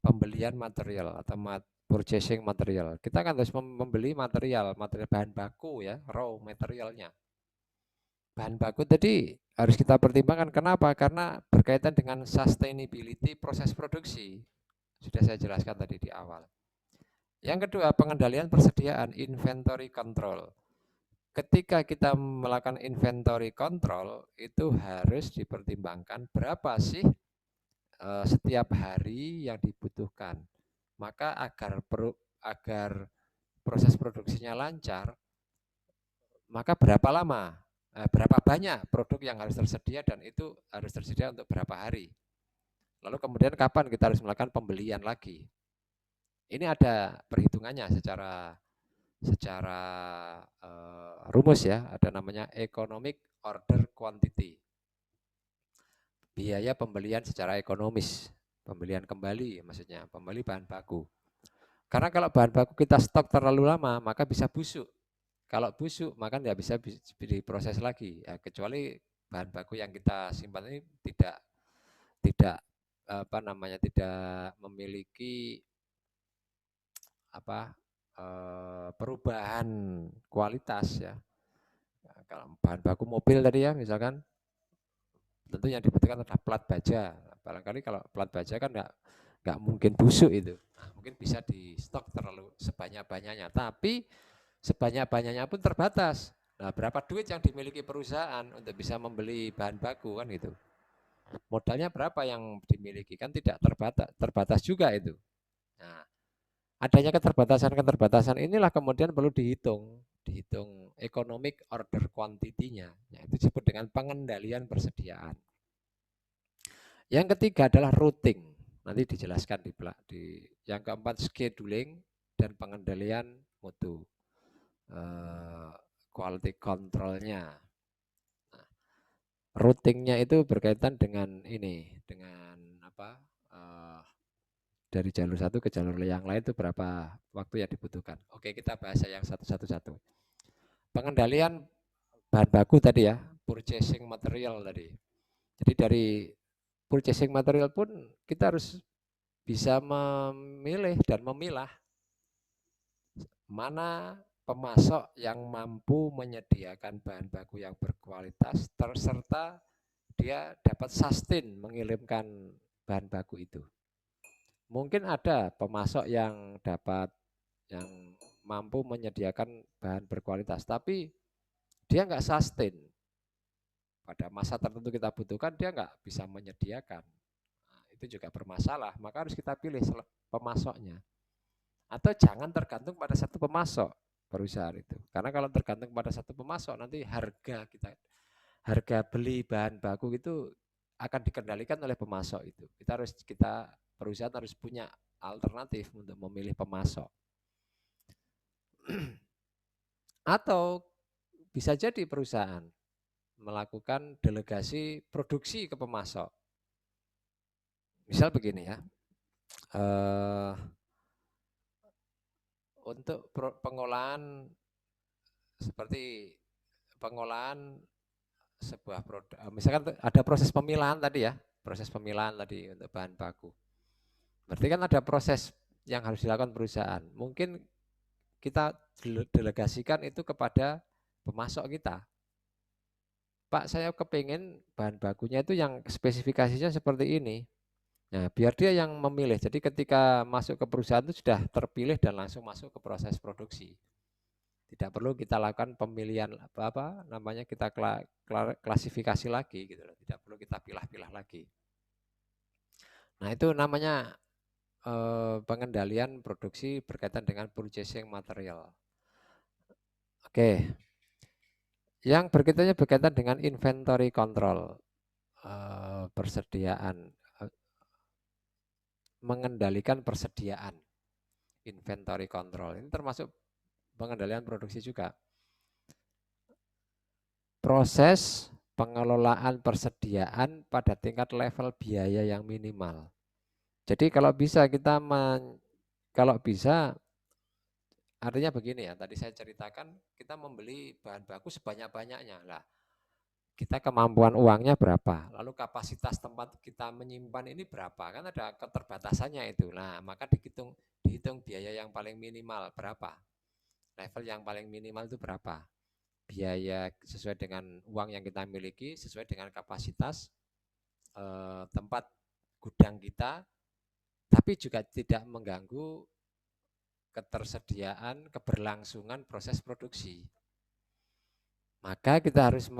pembelian material atau purchasing material. Kita kan harus membeli material bahan baku ya, raw materialnya. Bahan baku tadi harus kita pertimbangkan. Kenapa? Karena berkaitan dengan sustainability proses produksi. Sudah saya jelaskan tadi di awal. Yang kedua, pengendalian persediaan, inventory control. Ketika kita melakukan inventory control, itu harus dipertimbangkan berapa sih setiap hari yang dibutuhkan. Maka agar proses produksinya lancar, maka berapa lama, berapa banyak produk yang harus tersedia dan itu harus tersedia untuk berapa hari. Lalu kemudian kapan kita harus melakukan pembelian lagi. Ini ada perhitungannya secara rumus ya, ada namanya economic order quantity. Biaya pembelian secara ekonomis, pembelian kembali maksudnya, pembeli bahan baku. Karena kalau bahan baku kita stok terlalu lama, maka bisa busuk. Kalau busuk, maka tidak bisa diproses lagi. Ya, kecuali bahan baku yang kita simpan ini tidak tidak memiliki perubahan kualitas ya. Kalau bahan baku mobil tadi ya, misalkan tentu yang dibutuhkan adalah plat baja. Barangkali kalau plat baja kan nggak mungkin busuk itu. Nah, mungkin bisa di stok terlalu sebanyak-banyaknya. Tapi sebanyak-banyaknya pun terbatas. Nah, berapa duit yang dimiliki perusahaan untuk bisa membeli bahan baku kan gitu. Modalnya berapa yang dimiliki kan tidak terbatas juga itu. Nah, adanya keterbatasan-keterbatasan inilah kemudian perlu dihitung economic order quantity-nya. Ya, itu disebut dengan pengendalian persediaan. Yang ketiga adalah routing. Nanti dijelaskan di yang keempat scheduling dan pengendalian mutu. Quality control-nya. Nah, routingnya itu berkaitan dengan ini, dengan apa? Dari jalur satu ke jalur yang lain itu berapa waktu yang dibutuhkan. Oke, kita bahas yang satu-satu. Pengendalian bahan baku tadi ya, purchasing material tadi. Jadi dari purchasing material pun kita harus bisa memilih dan memilah mana pemasok yang mampu menyediakan bahan baku yang berkualitas serta dia dapat sustain mengirimkan bahan baku itu. Mungkin ada pemasok yang mampu menyediakan bahan berkualitas, tapi dia nggak sustain. Pada masa tertentu kita butuhkan, dia nggak bisa menyediakan. Nah, itu juga bermasalah, maka harus kita pilih pemasoknya. Atau jangan tergantung pada satu pemasok perusahaan itu. Karena kalau tergantung pada satu pemasok, nanti harga beli bahan baku itu akan dikendalikan oleh pemasok itu. Perusahaan harus punya alternatif untuk memilih pemasok. Atau bisa jadi perusahaan melakukan delegasi produksi ke pemasok. Misal begini ya, untuk pengolahan seperti pengolahan sebuah produk, misalkan ada proses pemilahan tadi ya, proses pemilahan tadi untuk bahan baku. Berarti kan ada proses yang harus dilakukan perusahaan. Mungkin kita delegasikan itu kepada pemasok kita. Pak, saya kepingin bahan bakunya itu yang spesifikasinya seperti ini. Nah, biar dia yang memilih. Jadi ketika masuk ke perusahaan itu sudah terpilih dan langsung masuk ke proses produksi. Tidak perlu kita lakukan pemilihan apa namanya kita klasifikasi lagi gitu loh. Tidak perlu kita pilah-pilah lagi. Nah, itu namanya pengendalian produksi berkaitan dengan purchasing material. Oke. Yang berkaitan dengan inventory control, persediaan, mengendalikan persediaan, inventory control. Ini termasuk pengendalian produksi juga. Proses pengelolaan persediaan pada tingkat level biaya yang minimal. Jadi kalau bisa artinya begini ya, tadi saya ceritakan kita membeli bahan baku sebanyak-banyaknya. Lah, kita kemampuan uangnya berapa, lalu kapasitas tempat kita menyimpan ini berapa, kan ada keterbatasannya itu. Nah, maka dihitung biaya yang paling minimal berapa, level yang paling minimal itu berapa, biaya sesuai dengan uang yang kita miliki, sesuai dengan kapasitas tempat gudang kita, tapi juga tidak mengganggu ketersediaan, keberlangsungan proses produksi. Maka kita harus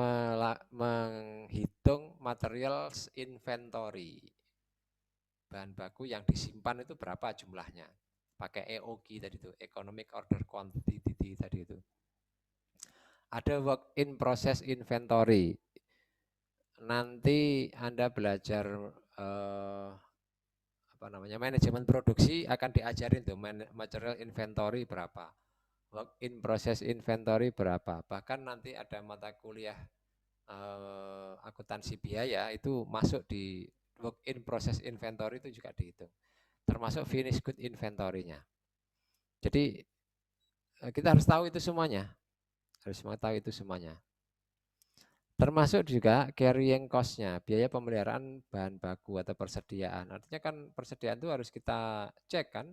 menghitung material inventory. Bahan baku yang disimpan itu berapa jumlahnya. Pakai EOQ tadi itu, Economic Order Quantity tadi itu. Ada work in process inventory. Nanti Anda belajar manajemen produksi akan diajarin tuh material inventory berapa, work in process inventory berapa. Bahkan nanti ada mata kuliah akuntansi biaya itu masuk di work in process inventory, itu juga dihitung. Termasuk finish good inventory-nya. Jadi kita harus tahu itu semuanya. Harus mengetahui itu semuanya. Termasuk juga carrying cost-nya, biaya pemeliharaan bahan baku atau persediaan. Artinya kan persediaan itu harus kita cek kan,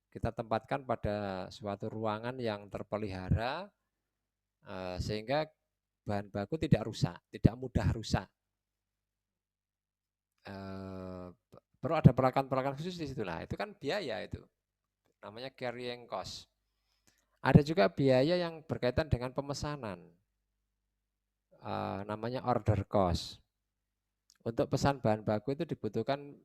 kita tempatkan pada suatu ruangan yang terpelihara sehingga bahan baku tidak rusak, tidak mudah rusak. Perlu ada peralatan khusus di situ lah. Itu kan biaya itu, namanya carrying cost. Ada juga biaya yang berkaitan dengan pemesanan. Namanya order cost. Untuk pesan bahan baku itu dibutuhkan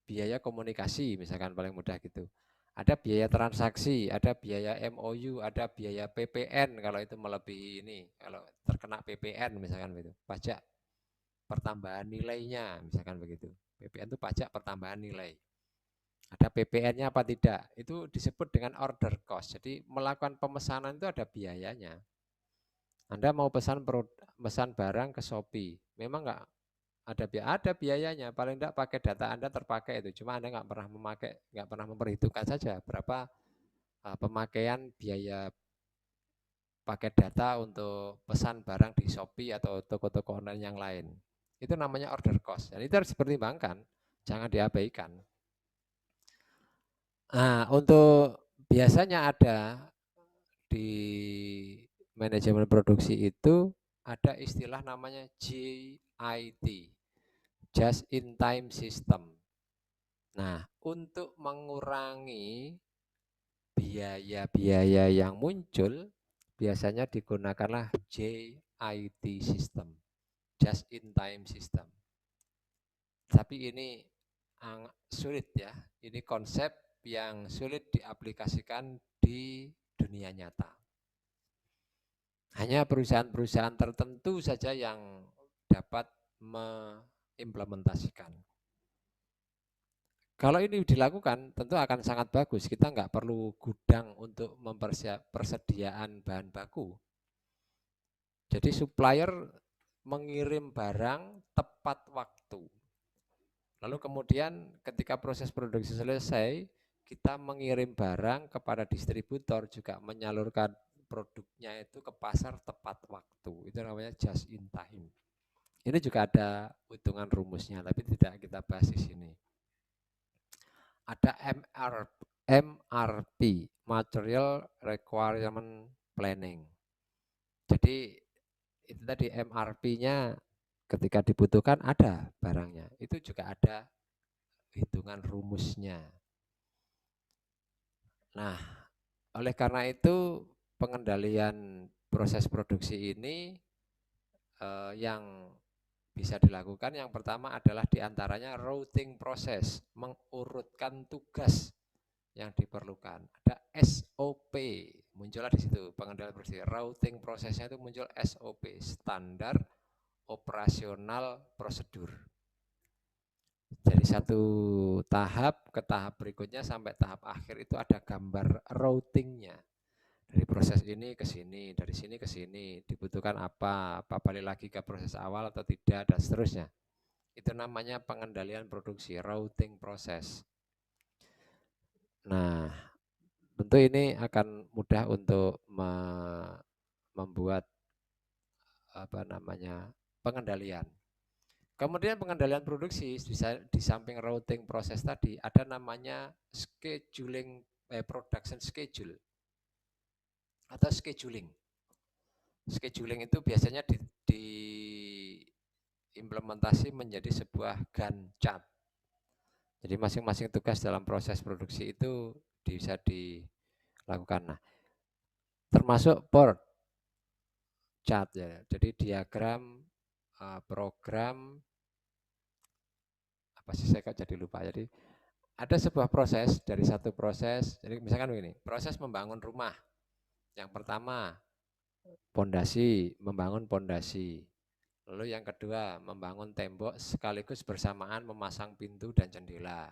biaya komunikasi, misalkan paling mudah gitu. Ada biaya transaksi, ada biaya MOU, ada biaya PPN kalau itu melebihi ini, kalau terkena PPN misalkan begitu, pajak pertambahan nilainya misalkan begitu. PPN itu pajak pertambahan nilai. Ada PPN-nya apa tidak, itu disebut dengan order cost. Jadi melakukan pemesanan itu ada biayanya. Anda mau pesan barang ke Shopee, memang nggak ada biayanya, paling tidak pakai data Anda terpakai itu, cuma Anda nggak pernah memperhitungkan saja berapa pemakaian biaya pakai data untuk pesan barang di Shopee atau toko-toko online yang lain. Itu namanya order cost. Dan itu harus dipertimbangkan, jangan diabaikan. Nah, untuk biasanya ada di manajemen produksi itu ada istilah namanya JIT, Just in Time System. Nah, untuk mengurangi biaya-biaya yang muncul, biasanya digunakanlah JIT system, Just in Time System. Tapi ini sulit ya, ini konsep yang sulit diaplikasikan di dunia nyata. Hanya perusahaan-perusahaan tertentu saja yang dapat mengimplementasikan. Kalau ini dilakukan tentu akan sangat bagus. Kita nggak perlu gudang untuk persediaan bahan baku. Jadi supplier mengirim barang tepat waktu. Lalu kemudian ketika proses produksi selesai, kita mengirim barang kepada distributor juga menyalurkan produknya itu ke pasar tepat waktu. Itu namanya just in time. Ini juga ada hitungan rumusnya, tapi tidak kita bahas di sini. Ada MRP, Material Requirement Planning. Jadi itu tadi MRP-nya ketika dibutuhkan ada barangnya. Itu juga ada hitungan rumusnya. Nah, oleh karena itu pengendalian proses produksi ini yang bisa dilakukan yang pertama adalah diantaranya routing proses, mengurutkan tugas yang diperlukan. Ada SOP, muncullah di situ pengendalian produksi. Routing prosesnya itu muncul SOP, standar operasional prosedur. Dari satu tahap ke tahap berikutnya sampai tahap akhir itu ada gambar routingnya. Dari proses ini ke sini, dari sini ke sini, dibutuhkan apa balik lagi ke proses awal atau tidak, dan seterusnya. Itu namanya pengendalian produksi, routing proses. Nah, tentu ini akan mudah untuk membuat pengendalian. Kemudian pengendalian produksi di samping routing proses tadi ada namanya scheduling, production schedule atau scheduling. Scheduling itu biasanya diimplementasi menjadi sebuah Gantt chart. Jadi masing-masing tugas dalam proses produksi itu bisa dilakukan. Nah, termasuk board chart ya. Jadi diagram program apa sih, saya kok jadi lupa. Jadi ada sebuah proses, dari satu proses, jadi misalkan begini, proses membangun rumah. Yang pertama, membangun pondasi. Lalu yang kedua, membangun tembok sekaligus bersamaan memasang pintu dan jendela.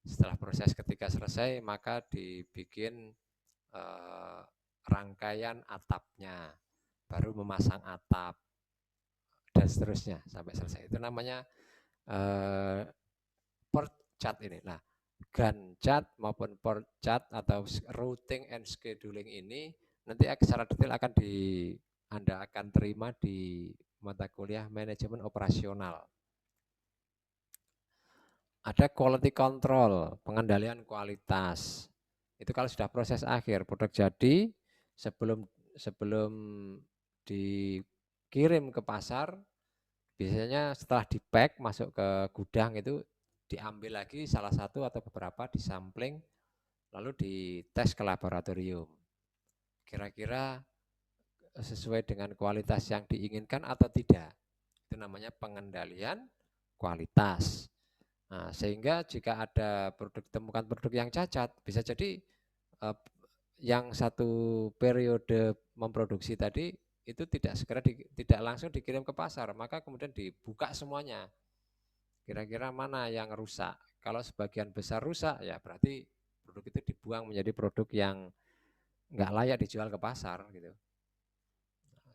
Setelah proses ketika selesai, maka dibikin rangkaian atapnya, baru memasang atap, dan seterusnya sampai selesai. Itu namanya port chart ini. Nah, Gantt chart maupun port chart atau routing and scheduling ini nanti secara detail Anda akan terima di mata kuliah manajemen operasional. Ada quality control, pengendalian kualitas. Itu kalau sudah proses akhir, produk jadi, sebelum dikirim ke pasar, biasanya setelah di-pack masuk ke gudang itu diambil lagi salah satu atau beberapa, disampling, lalu dites ke laboratorium. Kira-kira sesuai dengan kualitas yang diinginkan atau tidak. Itu namanya pengendalian kualitas. Nah, sehingga jika ada temukan produk yang cacat, bisa jadi yang satu periode memproduksi tadi itu tidak langsung dikirim ke pasar, maka kemudian dibuka semuanya. Kira-kira mana yang rusak? Kalau sebagian besar rusak, ya berarti produk itu dibuang menjadi produk yang nggak layak dijual ke pasar gitu.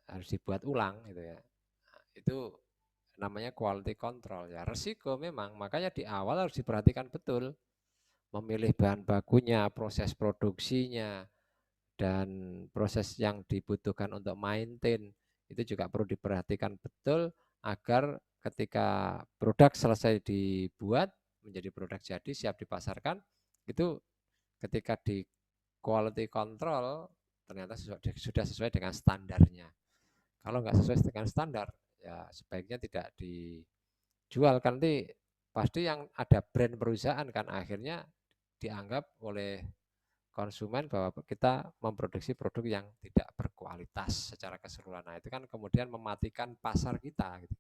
harus dibuat ulang gitu ya. Nah, itu namanya quality control ya. Resiko memang, makanya di awal harus diperhatikan betul. Memilih bahan bakunya, proses produksinya, dan proses yang dibutuhkan untuk maintain itu juga perlu diperhatikan betul agar ketika produk selesai dibuat menjadi produk jadi siap dipasarkan itu ketika di quality control ternyata sudah sesuai dengan standarnya. Kalau nggak sesuai dengan standar ya sebaiknya tidak dijual kan nanti pasti yang ada brand perusahaan kan akhirnya dianggap oleh konsumen bahwa kita memproduksi produk yang tidak berkualitas secara keseluruhan. Nah, itu kan kemudian mematikan pasar kita gitu.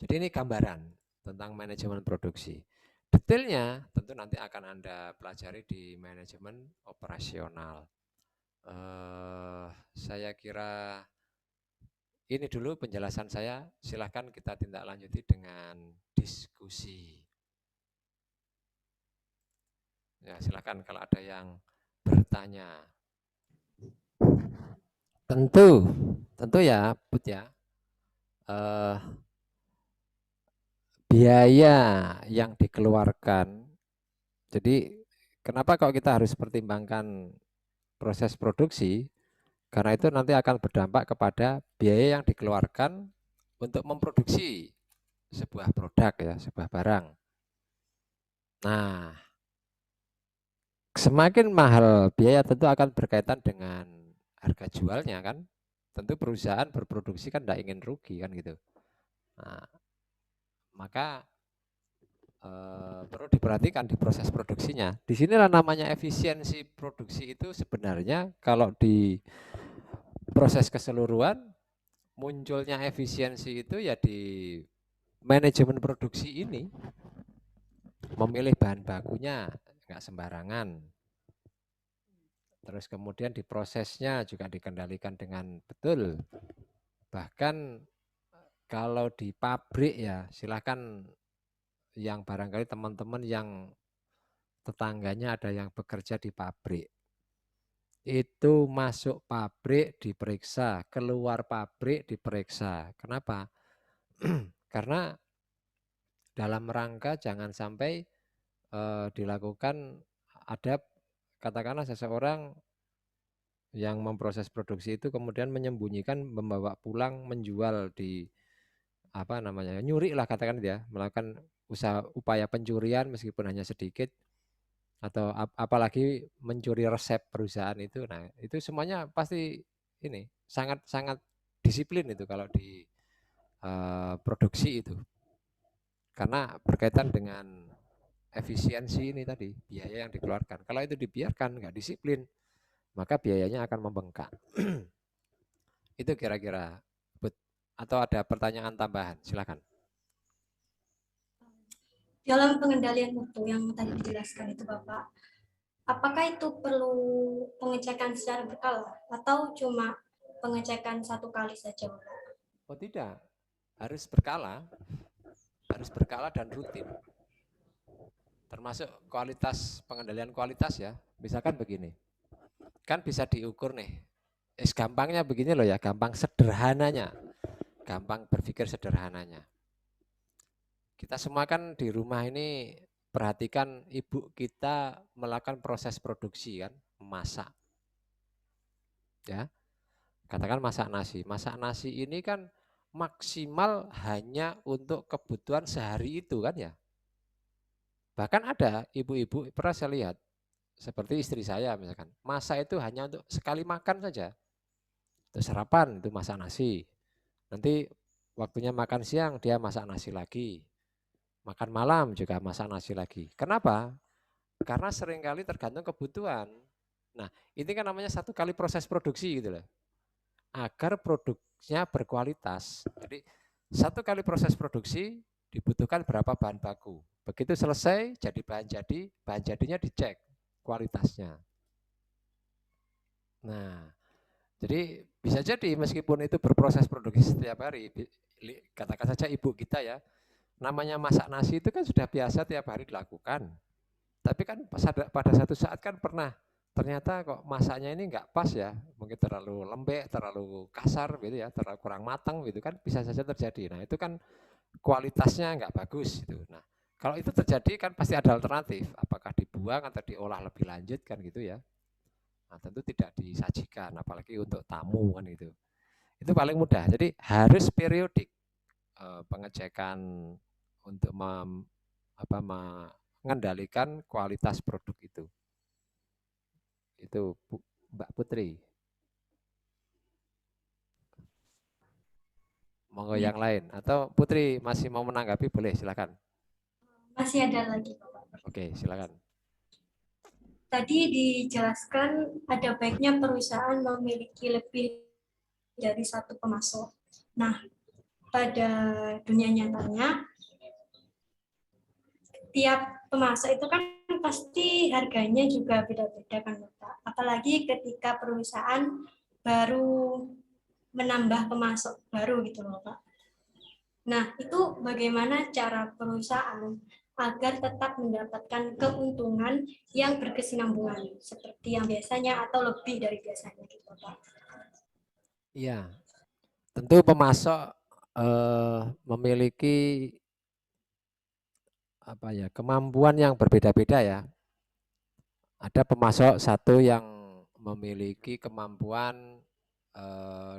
Jadi ini gambaran tentang manajemen produksi. Detailnya tentu nanti akan Anda pelajari di manajemen operasional. Saya kira ini dulu penjelasan saya. Silahkan kita tindak lanjuti dengan diskusi. Ya, silahkan kalau ada yang bertanya. Tentu ya, Bud ya. Biaya yang dikeluarkan. Jadi kenapa kalau kita harus pertimbangkan proses produksi? Karena itu nanti akan berdampak kepada biaya yang dikeluarkan untuk memproduksi sebuah produk ya, sebuah barang. Nah, semakin mahal biaya tentu akan berkaitan dengan harga jualnya kan. Tentu perusahaan berproduksi kan tidak ingin rugi kan gitu. Nah, maka perlu diperhatikan di proses produksinya. Di sinilah namanya efisiensi produksi itu sebenarnya kalau di proses keseluruhan munculnya efisiensi itu ya di manajemen produksi ini. Memilih bahan bakunya nggak sembarangan. Terus kemudian di prosesnya juga dikendalikan dengan betul. Bahkan kalau di pabrik ya silahkan yang barangkali teman-teman yang tetangganya ada yang bekerja di pabrik. Itu masuk pabrik diperiksa, keluar pabrik diperiksa. Kenapa? Karena dalam rangka jangan sampai dilakukan ada katakanlah seseorang yang memproses produksi itu kemudian menyembunyikan, membawa pulang, menjual di apa namanya, nyuri lah katakan dia, melakukan usaha upaya pencurian meskipun hanya sedikit atau apalagi mencuri resep perusahaan itu. Nah, itu semuanya pasti ini sangat disiplin itu kalau di produksi itu. Karena berkaitan dengan efisiensi ini tadi, biaya yang dikeluarkan. Kalau itu dibiarkan nggak disiplin, maka biayanya akan membengkak. Itu kira-kira. Atau ada pertanyaan tambahan? Silakan. Dalam pengendalian mutu yang tadi dijelaskan itu Bapak, apakah itu perlu pengecekan secara berkala atau cuma pengecekan satu kali saja Bapak? Oh tidak, harus berkala dan rutin. Termasuk kualitas, pengendalian kualitas ya. Misalkan begini, kan bisa diukur nih. Gampangnya begini loh ya, gampang sederhananya. Gampang berpikir sederhananya. Kita semua kan di rumah ini perhatikan ibu kita melakukan proses produksi kan, memasak. Ya. Katakan masak nasi. Masak nasi ini kan maksimal hanya untuk kebutuhan sehari itu kan ya. Bahkan ada ibu-ibu pernah saya lihat seperti istri saya misalkan, masak itu hanya untuk sekali makan saja. Untuk sarapan itu masak nasi. Nanti waktunya makan siang dia masak nasi lagi. Makan malam juga masak nasi lagi. Kenapa? Karena seringkali tergantung kebutuhan. Nah, ini kan namanya satu kali proses produksi gitu loh. Agar produknya berkualitas. Jadi satu kali proses produksi dibutuhkan berapa bahan baku. Begitu selesai jadi bahan jadinya dicek kualitasnya. Nah, jadi bisa jadi meskipun itu berproses produksi setiap hari, katakan saja ibu kita ya, namanya masak nasi itu kan sudah biasa tiap hari dilakukan. Tapi kan pada satu saat kan pernah ternyata kok masaknya ini nggak pas ya, mungkin terlalu lembek, terlalu kasar gitu ya, terlalu kurang matang gitu kan bisa saja terjadi. Nah itu kan kualitasnya nggak bagus gitu. Nah kalau itu terjadi kan pasti ada alternatif, apakah dibuang atau diolah lebih lanjut kan gitu ya. Nah tentu tidak disajikan, apalagi untuk tamu kan gitu. Itu paling mudah. Jadi harus periodik pengecekan untuk mengendalikan kualitas produk itu. Itu Mbak Putri. Monggo yang lain atau Putri masih mau menanggapi boleh silakan. Masih ada lagi, Bapak. Oke, silakan. Tadi dijelaskan ada baiknya perusahaan memiliki lebih dari satu pemasok. Nah, pada dunia nyatanya, tiap pemasok itu kan pasti harganya juga beda-beda kan, Bapak. Apalagi ketika perusahaan baru menambah pemasok baru gitu loh, Pak. Nah, itu bagaimana cara perusahaan agar tetap mendapatkan keuntungan yang berkesinambungan seperti yang biasanya atau lebih dari biasanya gitu, Pak. Iya, tentu pemasok memiliki kemampuan yang berbeda-beda ya. Ada pemasok satu yang memiliki kemampuan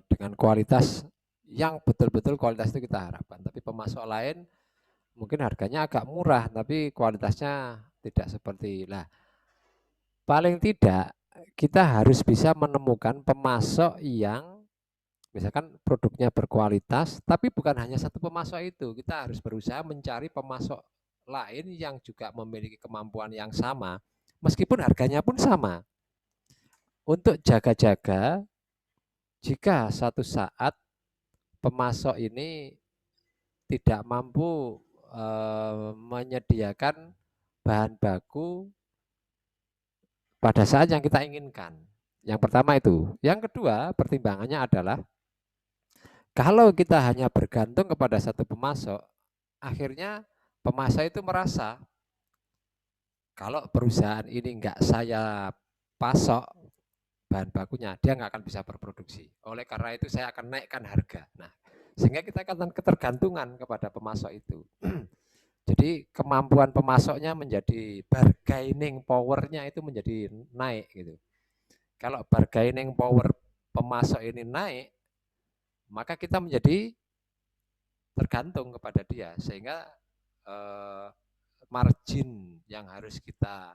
dengan kualitas yang betul-betul kualitas itu kita harapkan. Tapi pemasok lain mungkin harganya agak murah, tapi kualitasnya tidak seperti. Lah, paling tidak kita harus bisa menemukan pemasok yang misalkan produknya berkualitas, tapi bukan hanya satu pemasok itu. Kita harus berusaha mencari pemasok lain yang juga memiliki kemampuan yang sama, meskipun harganya pun sama. Untuk jaga-jaga, jika satu saat pemasok ini tidak mampu menyediakan bahan baku pada saat yang kita inginkan. Yang pertama itu. Yang kedua, pertimbangannya adalah kalau kita hanya bergantung kepada satu pemasok, akhirnya pemasok itu merasa kalau perusahaan ini enggak saya pasok bahan bakunya, dia nggak akan bisa berproduksi. Oleh karena itu saya akan naikkan harga. Nah, sehingga kita akan ketergantungan kepada pemasok itu. Jadi kemampuan pemasoknya menjadi bargaining power-nya itu menjadi naik gitu. Kalau bargaining power pemasok ini naik, maka kita menjadi tergantung kepada dia sehingga margin yang harus kita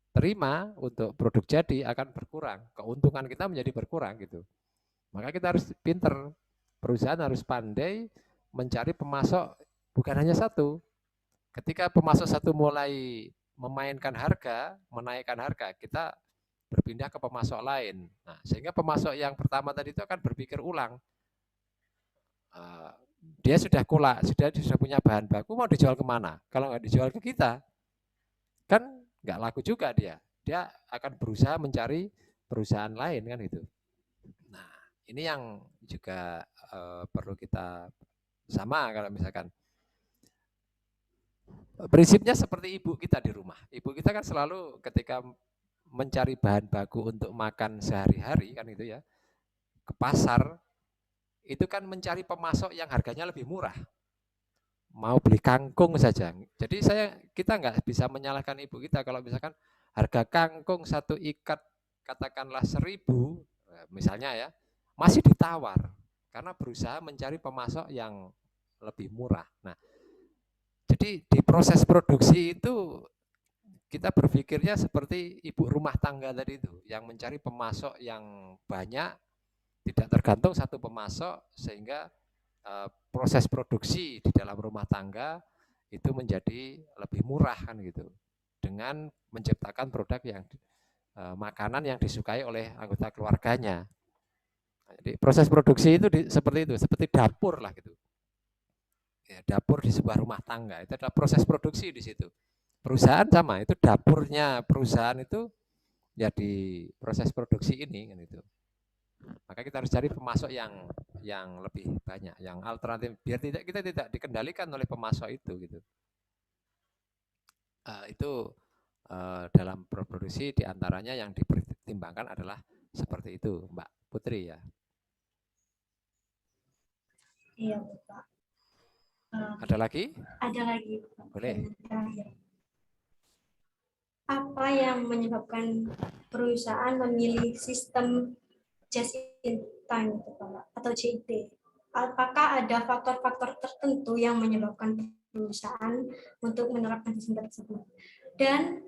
terima untuk produk jadi akan berkurang, keuntungan kita menjadi berkurang gitu. Maka kita harus pinter, perusahaan harus pandai mencari pemasok bukan hanya satu. Ketika pemasok satu mulai memainkan harga, menaikkan harga, kita berpindah ke pemasok lain. Nah, sehingga pemasok yang pertama tadi itu akan berpikir ulang. Dia sudah sudah punya bahan baku, mau dijual kemana? Kalau nggak dijual ke kita, kan nggak laku juga dia. Dia akan berusaha mencari perusahaan lain kan itu. Nah, ini yang juga perlu kita sama kalau misalkan prinsipnya seperti ibu kita di rumah. Ibu kita kan selalu ketika mencari bahan baku untuk makan sehari-hari kan itu ya, ke pasar itu kan mencari pemasok yang harganya lebih murah. Mau beli kangkung saja. Jadi kita nggak bisa menyalahkan ibu kita kalau misalkan harga kangkung satu ikat katakanlah 1.000 misalnya ya, masih ditawar karena berusaha mencari pemasok yang lebih murah. Nah, jadi di proses produksi itu kita berpikirnya seperti ibu rumah tangga tadi itu, yang mencari pemasok yang banyak, tidak tergantung satu pemasok, sehingga proses produksi di dalam rumah tangga itu menjadi lebih murah kan gitu, dengan menciptakan produk yang makanan yang disukai oleh anggota keluarganya. Jadi proses produksi itu seperti itu, seperti dapur lah gitu. Ya, dapur di sebuah rumah tangga itu adalah proses produksi di situ. Perusahaan sama, itu dapurnya perusahaan itu ya di proses produksi ini kan itu. Maka kita harus cari pemasok yang lebih banyak, yang alternatif biar kita tidak dikendalikan oleh pemasok itu gitu. Itu dalam produksi diantaranya yang dipertimbangkan adalah seperti itu, Mbak Putri ya. Iya, Bapak. Ada lagi? Ada lagi, Bapak. Boleh. Yang terakhir. Apa yang menyebabkan perusahaan memilih sistem just in time gitu, Pak, atau JIT? Apakah ada faktor-faktor tertentu yang menyebabkan perusahaan untuk menerapkan sistem tersebut? Dan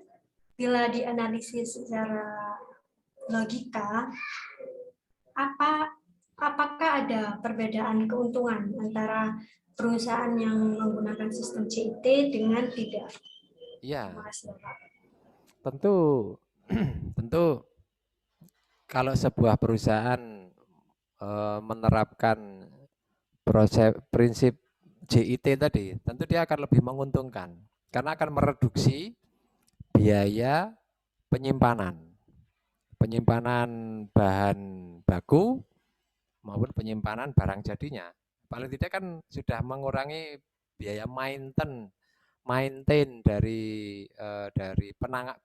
bila dianalisis secara logika, apakah ada perbedaan keuntungan antara perusahaan yang menggunakan sistem JIT dengan tidak? Iya, Terima kasih, Bapak. tentu kalau sebuah perusahaan menerapkan prinsip JIT tadi, tentu dia akan lebih menguntungkan karena akan mereduksi biaya penyimpanan bahan baku maupun penyimpanan barang jadinya. Paling tidak kan sudah mengurangi biaya maintain dari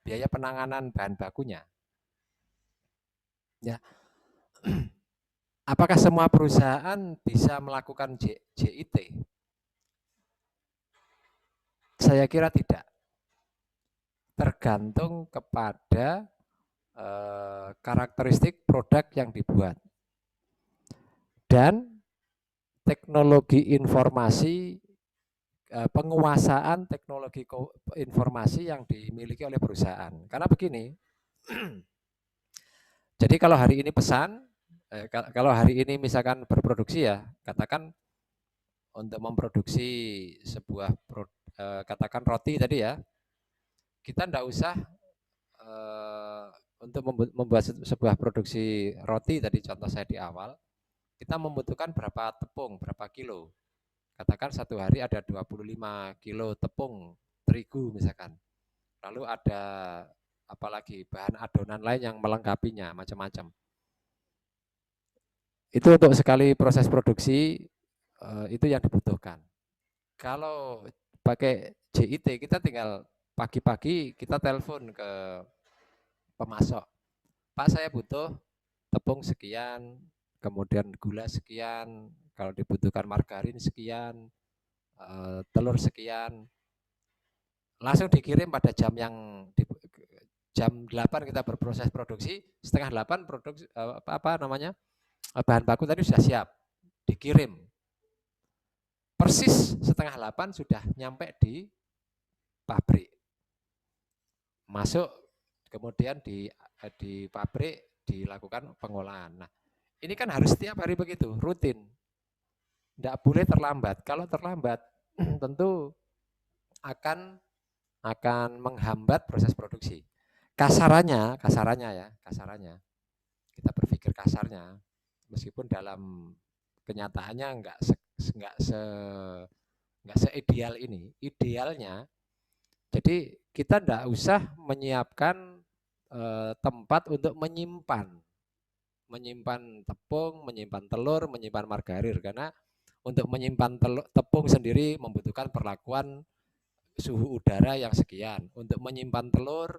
biaya penanganan bahan bakunya. Ya. Apakah semua perusahaan bisa melakukan JIT? Saya kira tidak. Tergantung kepada karakteristik produk yang dibuat. Dan teknologi informasi, penguasaan teknologi informasi yang dimiliki oleh perusahaan. Karena begini, jadi kalau hari ini kalau hari ini misalkan berproduksi ya, katakan untuk memproduksi sebuah katakan roti tadi ya, kita tidak usah untuk membuat sebuah produksi roti tadi contoh saya di awal, kita membutuhkan berapa tepung, berapa kilo. Katakan satu hari ada 25 kilo tepung terigu misalkan. Lalu ada apalagi bahan adonan lain yang melengkapinya macam-macam. Itu untuk sekali proses produksi itu yang dibutuhkan. Kalau pakai JIT kita tinggal pagi-pagi kita telepon ke pemasok. Pak, saya butuh tepung sekian, kemudian gula sekian, kalau dibutuhkan margarin sekian, telur sekian. Langsung dikirim pada jam jam 8 kita berproses produksi, setengah 8 produksi bahan baku tadi sudah siap, dikirim. Persis setengah 8 sudah nyampe di pabrik. Masuk, kemudian di pabrik dilakukan pengolahan. Nah, ini kan harus setiap hari begitu, rutin. Tidak boleh terlambat. Kalau terlambat, tentu akan menghambat proses produksi. Kasarannya kita berpikir kasarnya, meskipun dalam kenyataannya enggak seideal ini. Idealnya, jadi kita tidak usah menyiapkan tempat untuk menyimpan tepung, menyimpan telur, menyimpan margarin, karena untuk menyimpan tepung sendiri membutuhkan perlakuan suhu udara yang sekian. Untuk menyimpan telur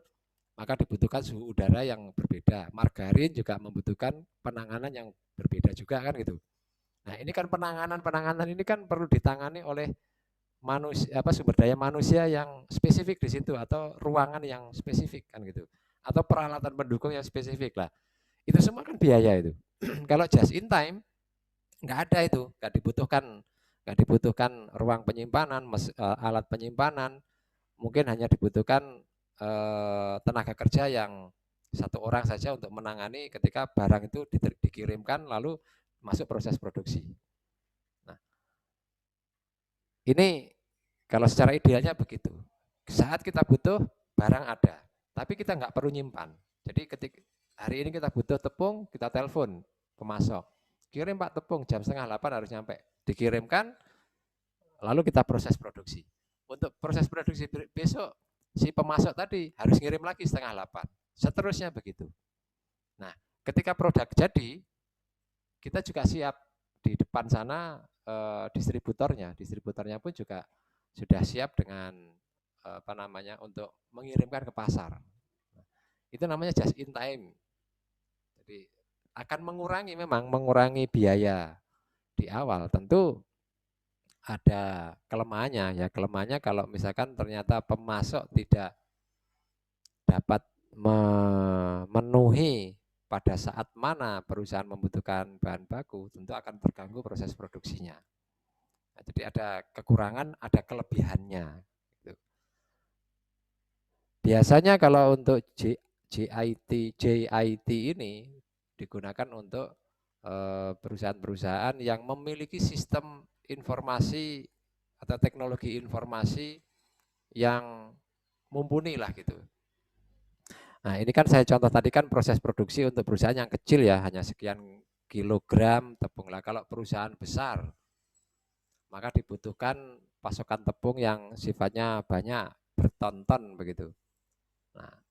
maka dibutuhkan suhu udara yang berbeda. Margarin juga membutuhkan penanganan yang berbeda juga kan gitu. Nah, ini kan penanganan ini kan perlu ditangani oleh sumber daya manusia yang spesifik di situ atau ruangan yang spesifik kan gitu. Atau peralatan pendukung yang spesifik lah. Itu semua kan biaya itu. Kalau just in time nggak ada itu, nggak dibutuhkan ruang penyimpanan, alat penyimpanan, mungkin hanya dibutuhkan tenaga kerja yang satu orang saja untuk menangani ketika barang itu dikirimkan lalu masuk proses produksi. Nah, ini kalau secara idealnya begitu. Saat kita butuh barang ada, tapi kita nggak perlu nyimpan. Jadi ketika hari ini kita butuh tepung, kita telepon pemasok. Kirim Pak tepung, jam 7:30 harus nyampe. Dikirimkan, lalu kita proses produksi. Untuk proses produksi besok, si pemasok tadi harus ngirim lagi 7:30. Seterusnya begitu. Nah, ketika produk jadi, kita juga siap di depan sana distributornya pun juga sudah siap dengan untuk mengirimkan ke pasar. Itu namanya just in time. Jadi akan mengurangi biaya di awal. Tentu ada kelemahannya ya. Kelemahannya kalau misalkan ternyata pemasok tidak dapat memenuhi pada saat mana perusahaan membutuhkan bahan baku, tentu akan terganggu proses produksinya. Nah, jadi ada kekurangan, ada kelebihannya. Gitu. Biasanya kalau untuk JIT ini digunakan untuk perusahaan-perusahaan yang memiliki sistem informasi atau teknologi informasi yang mumpuni lah gitu. Nah, ini kan saya contoh tadi kan proses produksi untuk perusahaan yang kecil ya, hanya sekian kilogram tepung lah. Kalau perusahaan besar, maka dibutuhkan pasokan tepung yang sifatnya banyak, berton-ton begitu. Nah,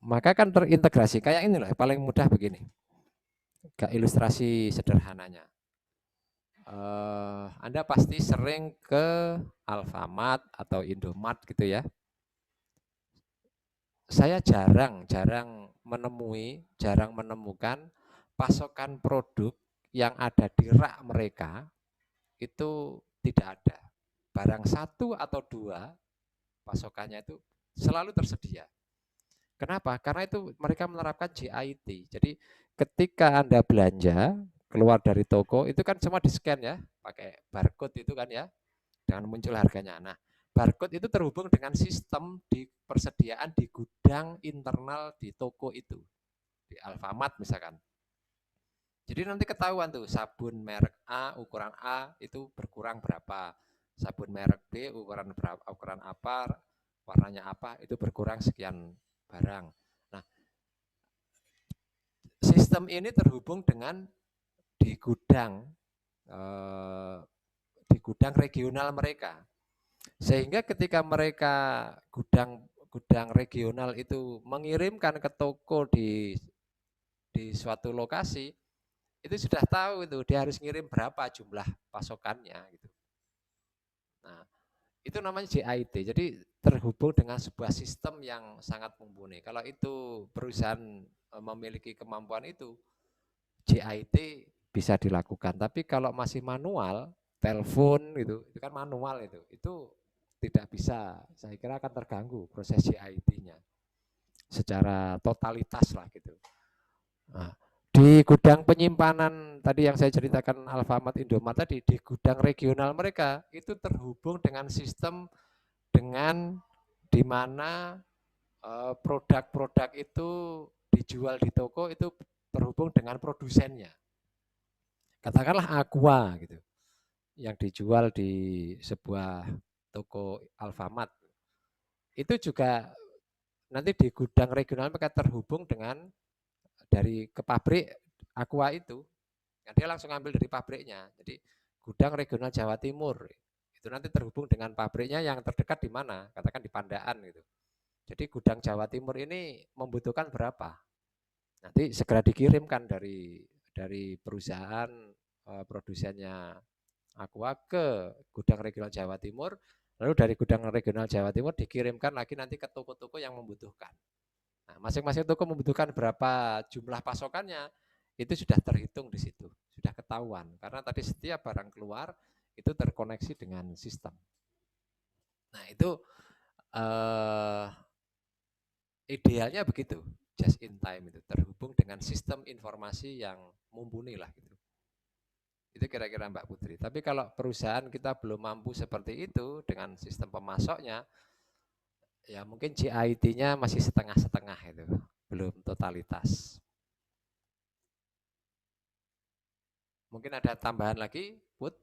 maka kan terintegrasi, kayak ini loh, paling mudah begini. Gak ilustrasi sederhananya. Anda pasti sering ke Alfamart atau Indomart gitu ya. Saya jarang menemukan pasokan produk yang ada di rak mereka itu tidak ada. Barang satu atau dua pasokannya itu selalu tersedia. Kenapa? Karena itu mereka menerapkan JIT. Jadi ketika Anda belanja keluar dari toko itu kan semua di-scan ya, pakai barcode itu kan ya, dengan muncul harganya. Nah, barcode itu terhubung dengan sistem di persediaan di gudang internal di toko itu, di Alfamart misalkan. Jadi nanti ketahuan tuh sabun merek A ukuran A itu berkurang berapa, sabun merek B ukuran berapa, ukuran apa, warnanya apa itu berkurang sekian barang. Nah, sistem ini terhubung dengan di gudang regional mereka. Sehingga ketika mereka gudang regional itu mengirimkan ke toko di suatu lokasi, itu sudah tahu itu dia harus ngirim berapa jumlah pasokannya gitu. Nah, itu namanya JIT. Jadi terhubung dengan sebuah sistem yang sangat mumpuni. Kalau itu perusahaan memiliki kemampuan itu, JIT bisa dilakukan. Tapi kalau masih manual, telepon gitu, itu kan manual itu tidak bisa. Saya kira akan terganggu proses JIT-nya secara totalitas lah gitu. Nah, di gudang penyimpanan tadi yang saya ceritakan Alfamart Indomart tadi, di gudang regional mereka itu terhubung dengan sistem dengan di mana produk-produk itu dijual di toko itu terhubung dengan produsennya. Katakanlah Aqua gitu, yang dijual di sebuah toko Alfamart. Itu juga nanti di gudang regional mereka terhubung dengan dari ke pabrik Aqua itu. Nah, dia langsung ambil dari pabriknya. Jadi gudang regional Jawa Timur itu nanti terhubung dengan pabriknya yang terdekat di mana? Katakan di Pandaan gitu. Jadi gudang Jawa Timur ini membutuhkan berapa? Nanti segera dikirimkan dari perusahaan produsennya Aqua ke gudang regional Jawa Timur, lalu dari gudang regional Jawa Timur dikirimkan lagi nanti ke toko-toko yang membutuhkan. Nah, masing-masing toko membutuhkan berapa jumlah pasokannya, itu sudah terhitung di situ, sudah ketahuan. Karena tadi setiap barang keluar itu terkoneksi dengan sistem. Nah, itu idealnya begitu, just in time itu terhubung dengan sistem informasi yang mumpuni lah gitu. Itu kira-kira Mbak Putri. Tapi kalau perusahaan kita belum mampu seperti itu dengan sistem pemasoknya, ya mungkin JIT-nya masih setengah-setengah itu, belum totalitas. Mungkin ada tambahan lagi, Put?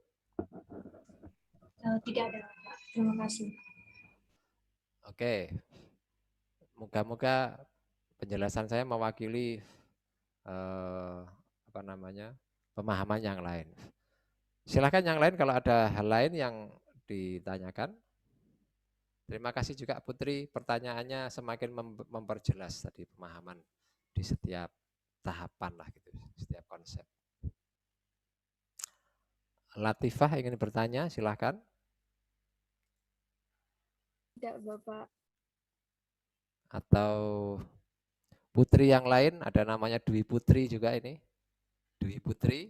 Tidak ada, Pak. Terima kasih. Oke, moga-moga penjelasan saya mewakili pemahaman yang lain. Silakan yang lain kalau ada hal lain yang ditanyakan. Terima kasih juga Putri, pertanyaannya semakin memperjelas tadi pemahaman di setiap tahapan lah gitu, setiap konsep. Latifah ingin bertanya, silakan. Tidak, Bapak. Atau putri yang lain, ada namanya Dwi Putri juga ini. Dwi Putri.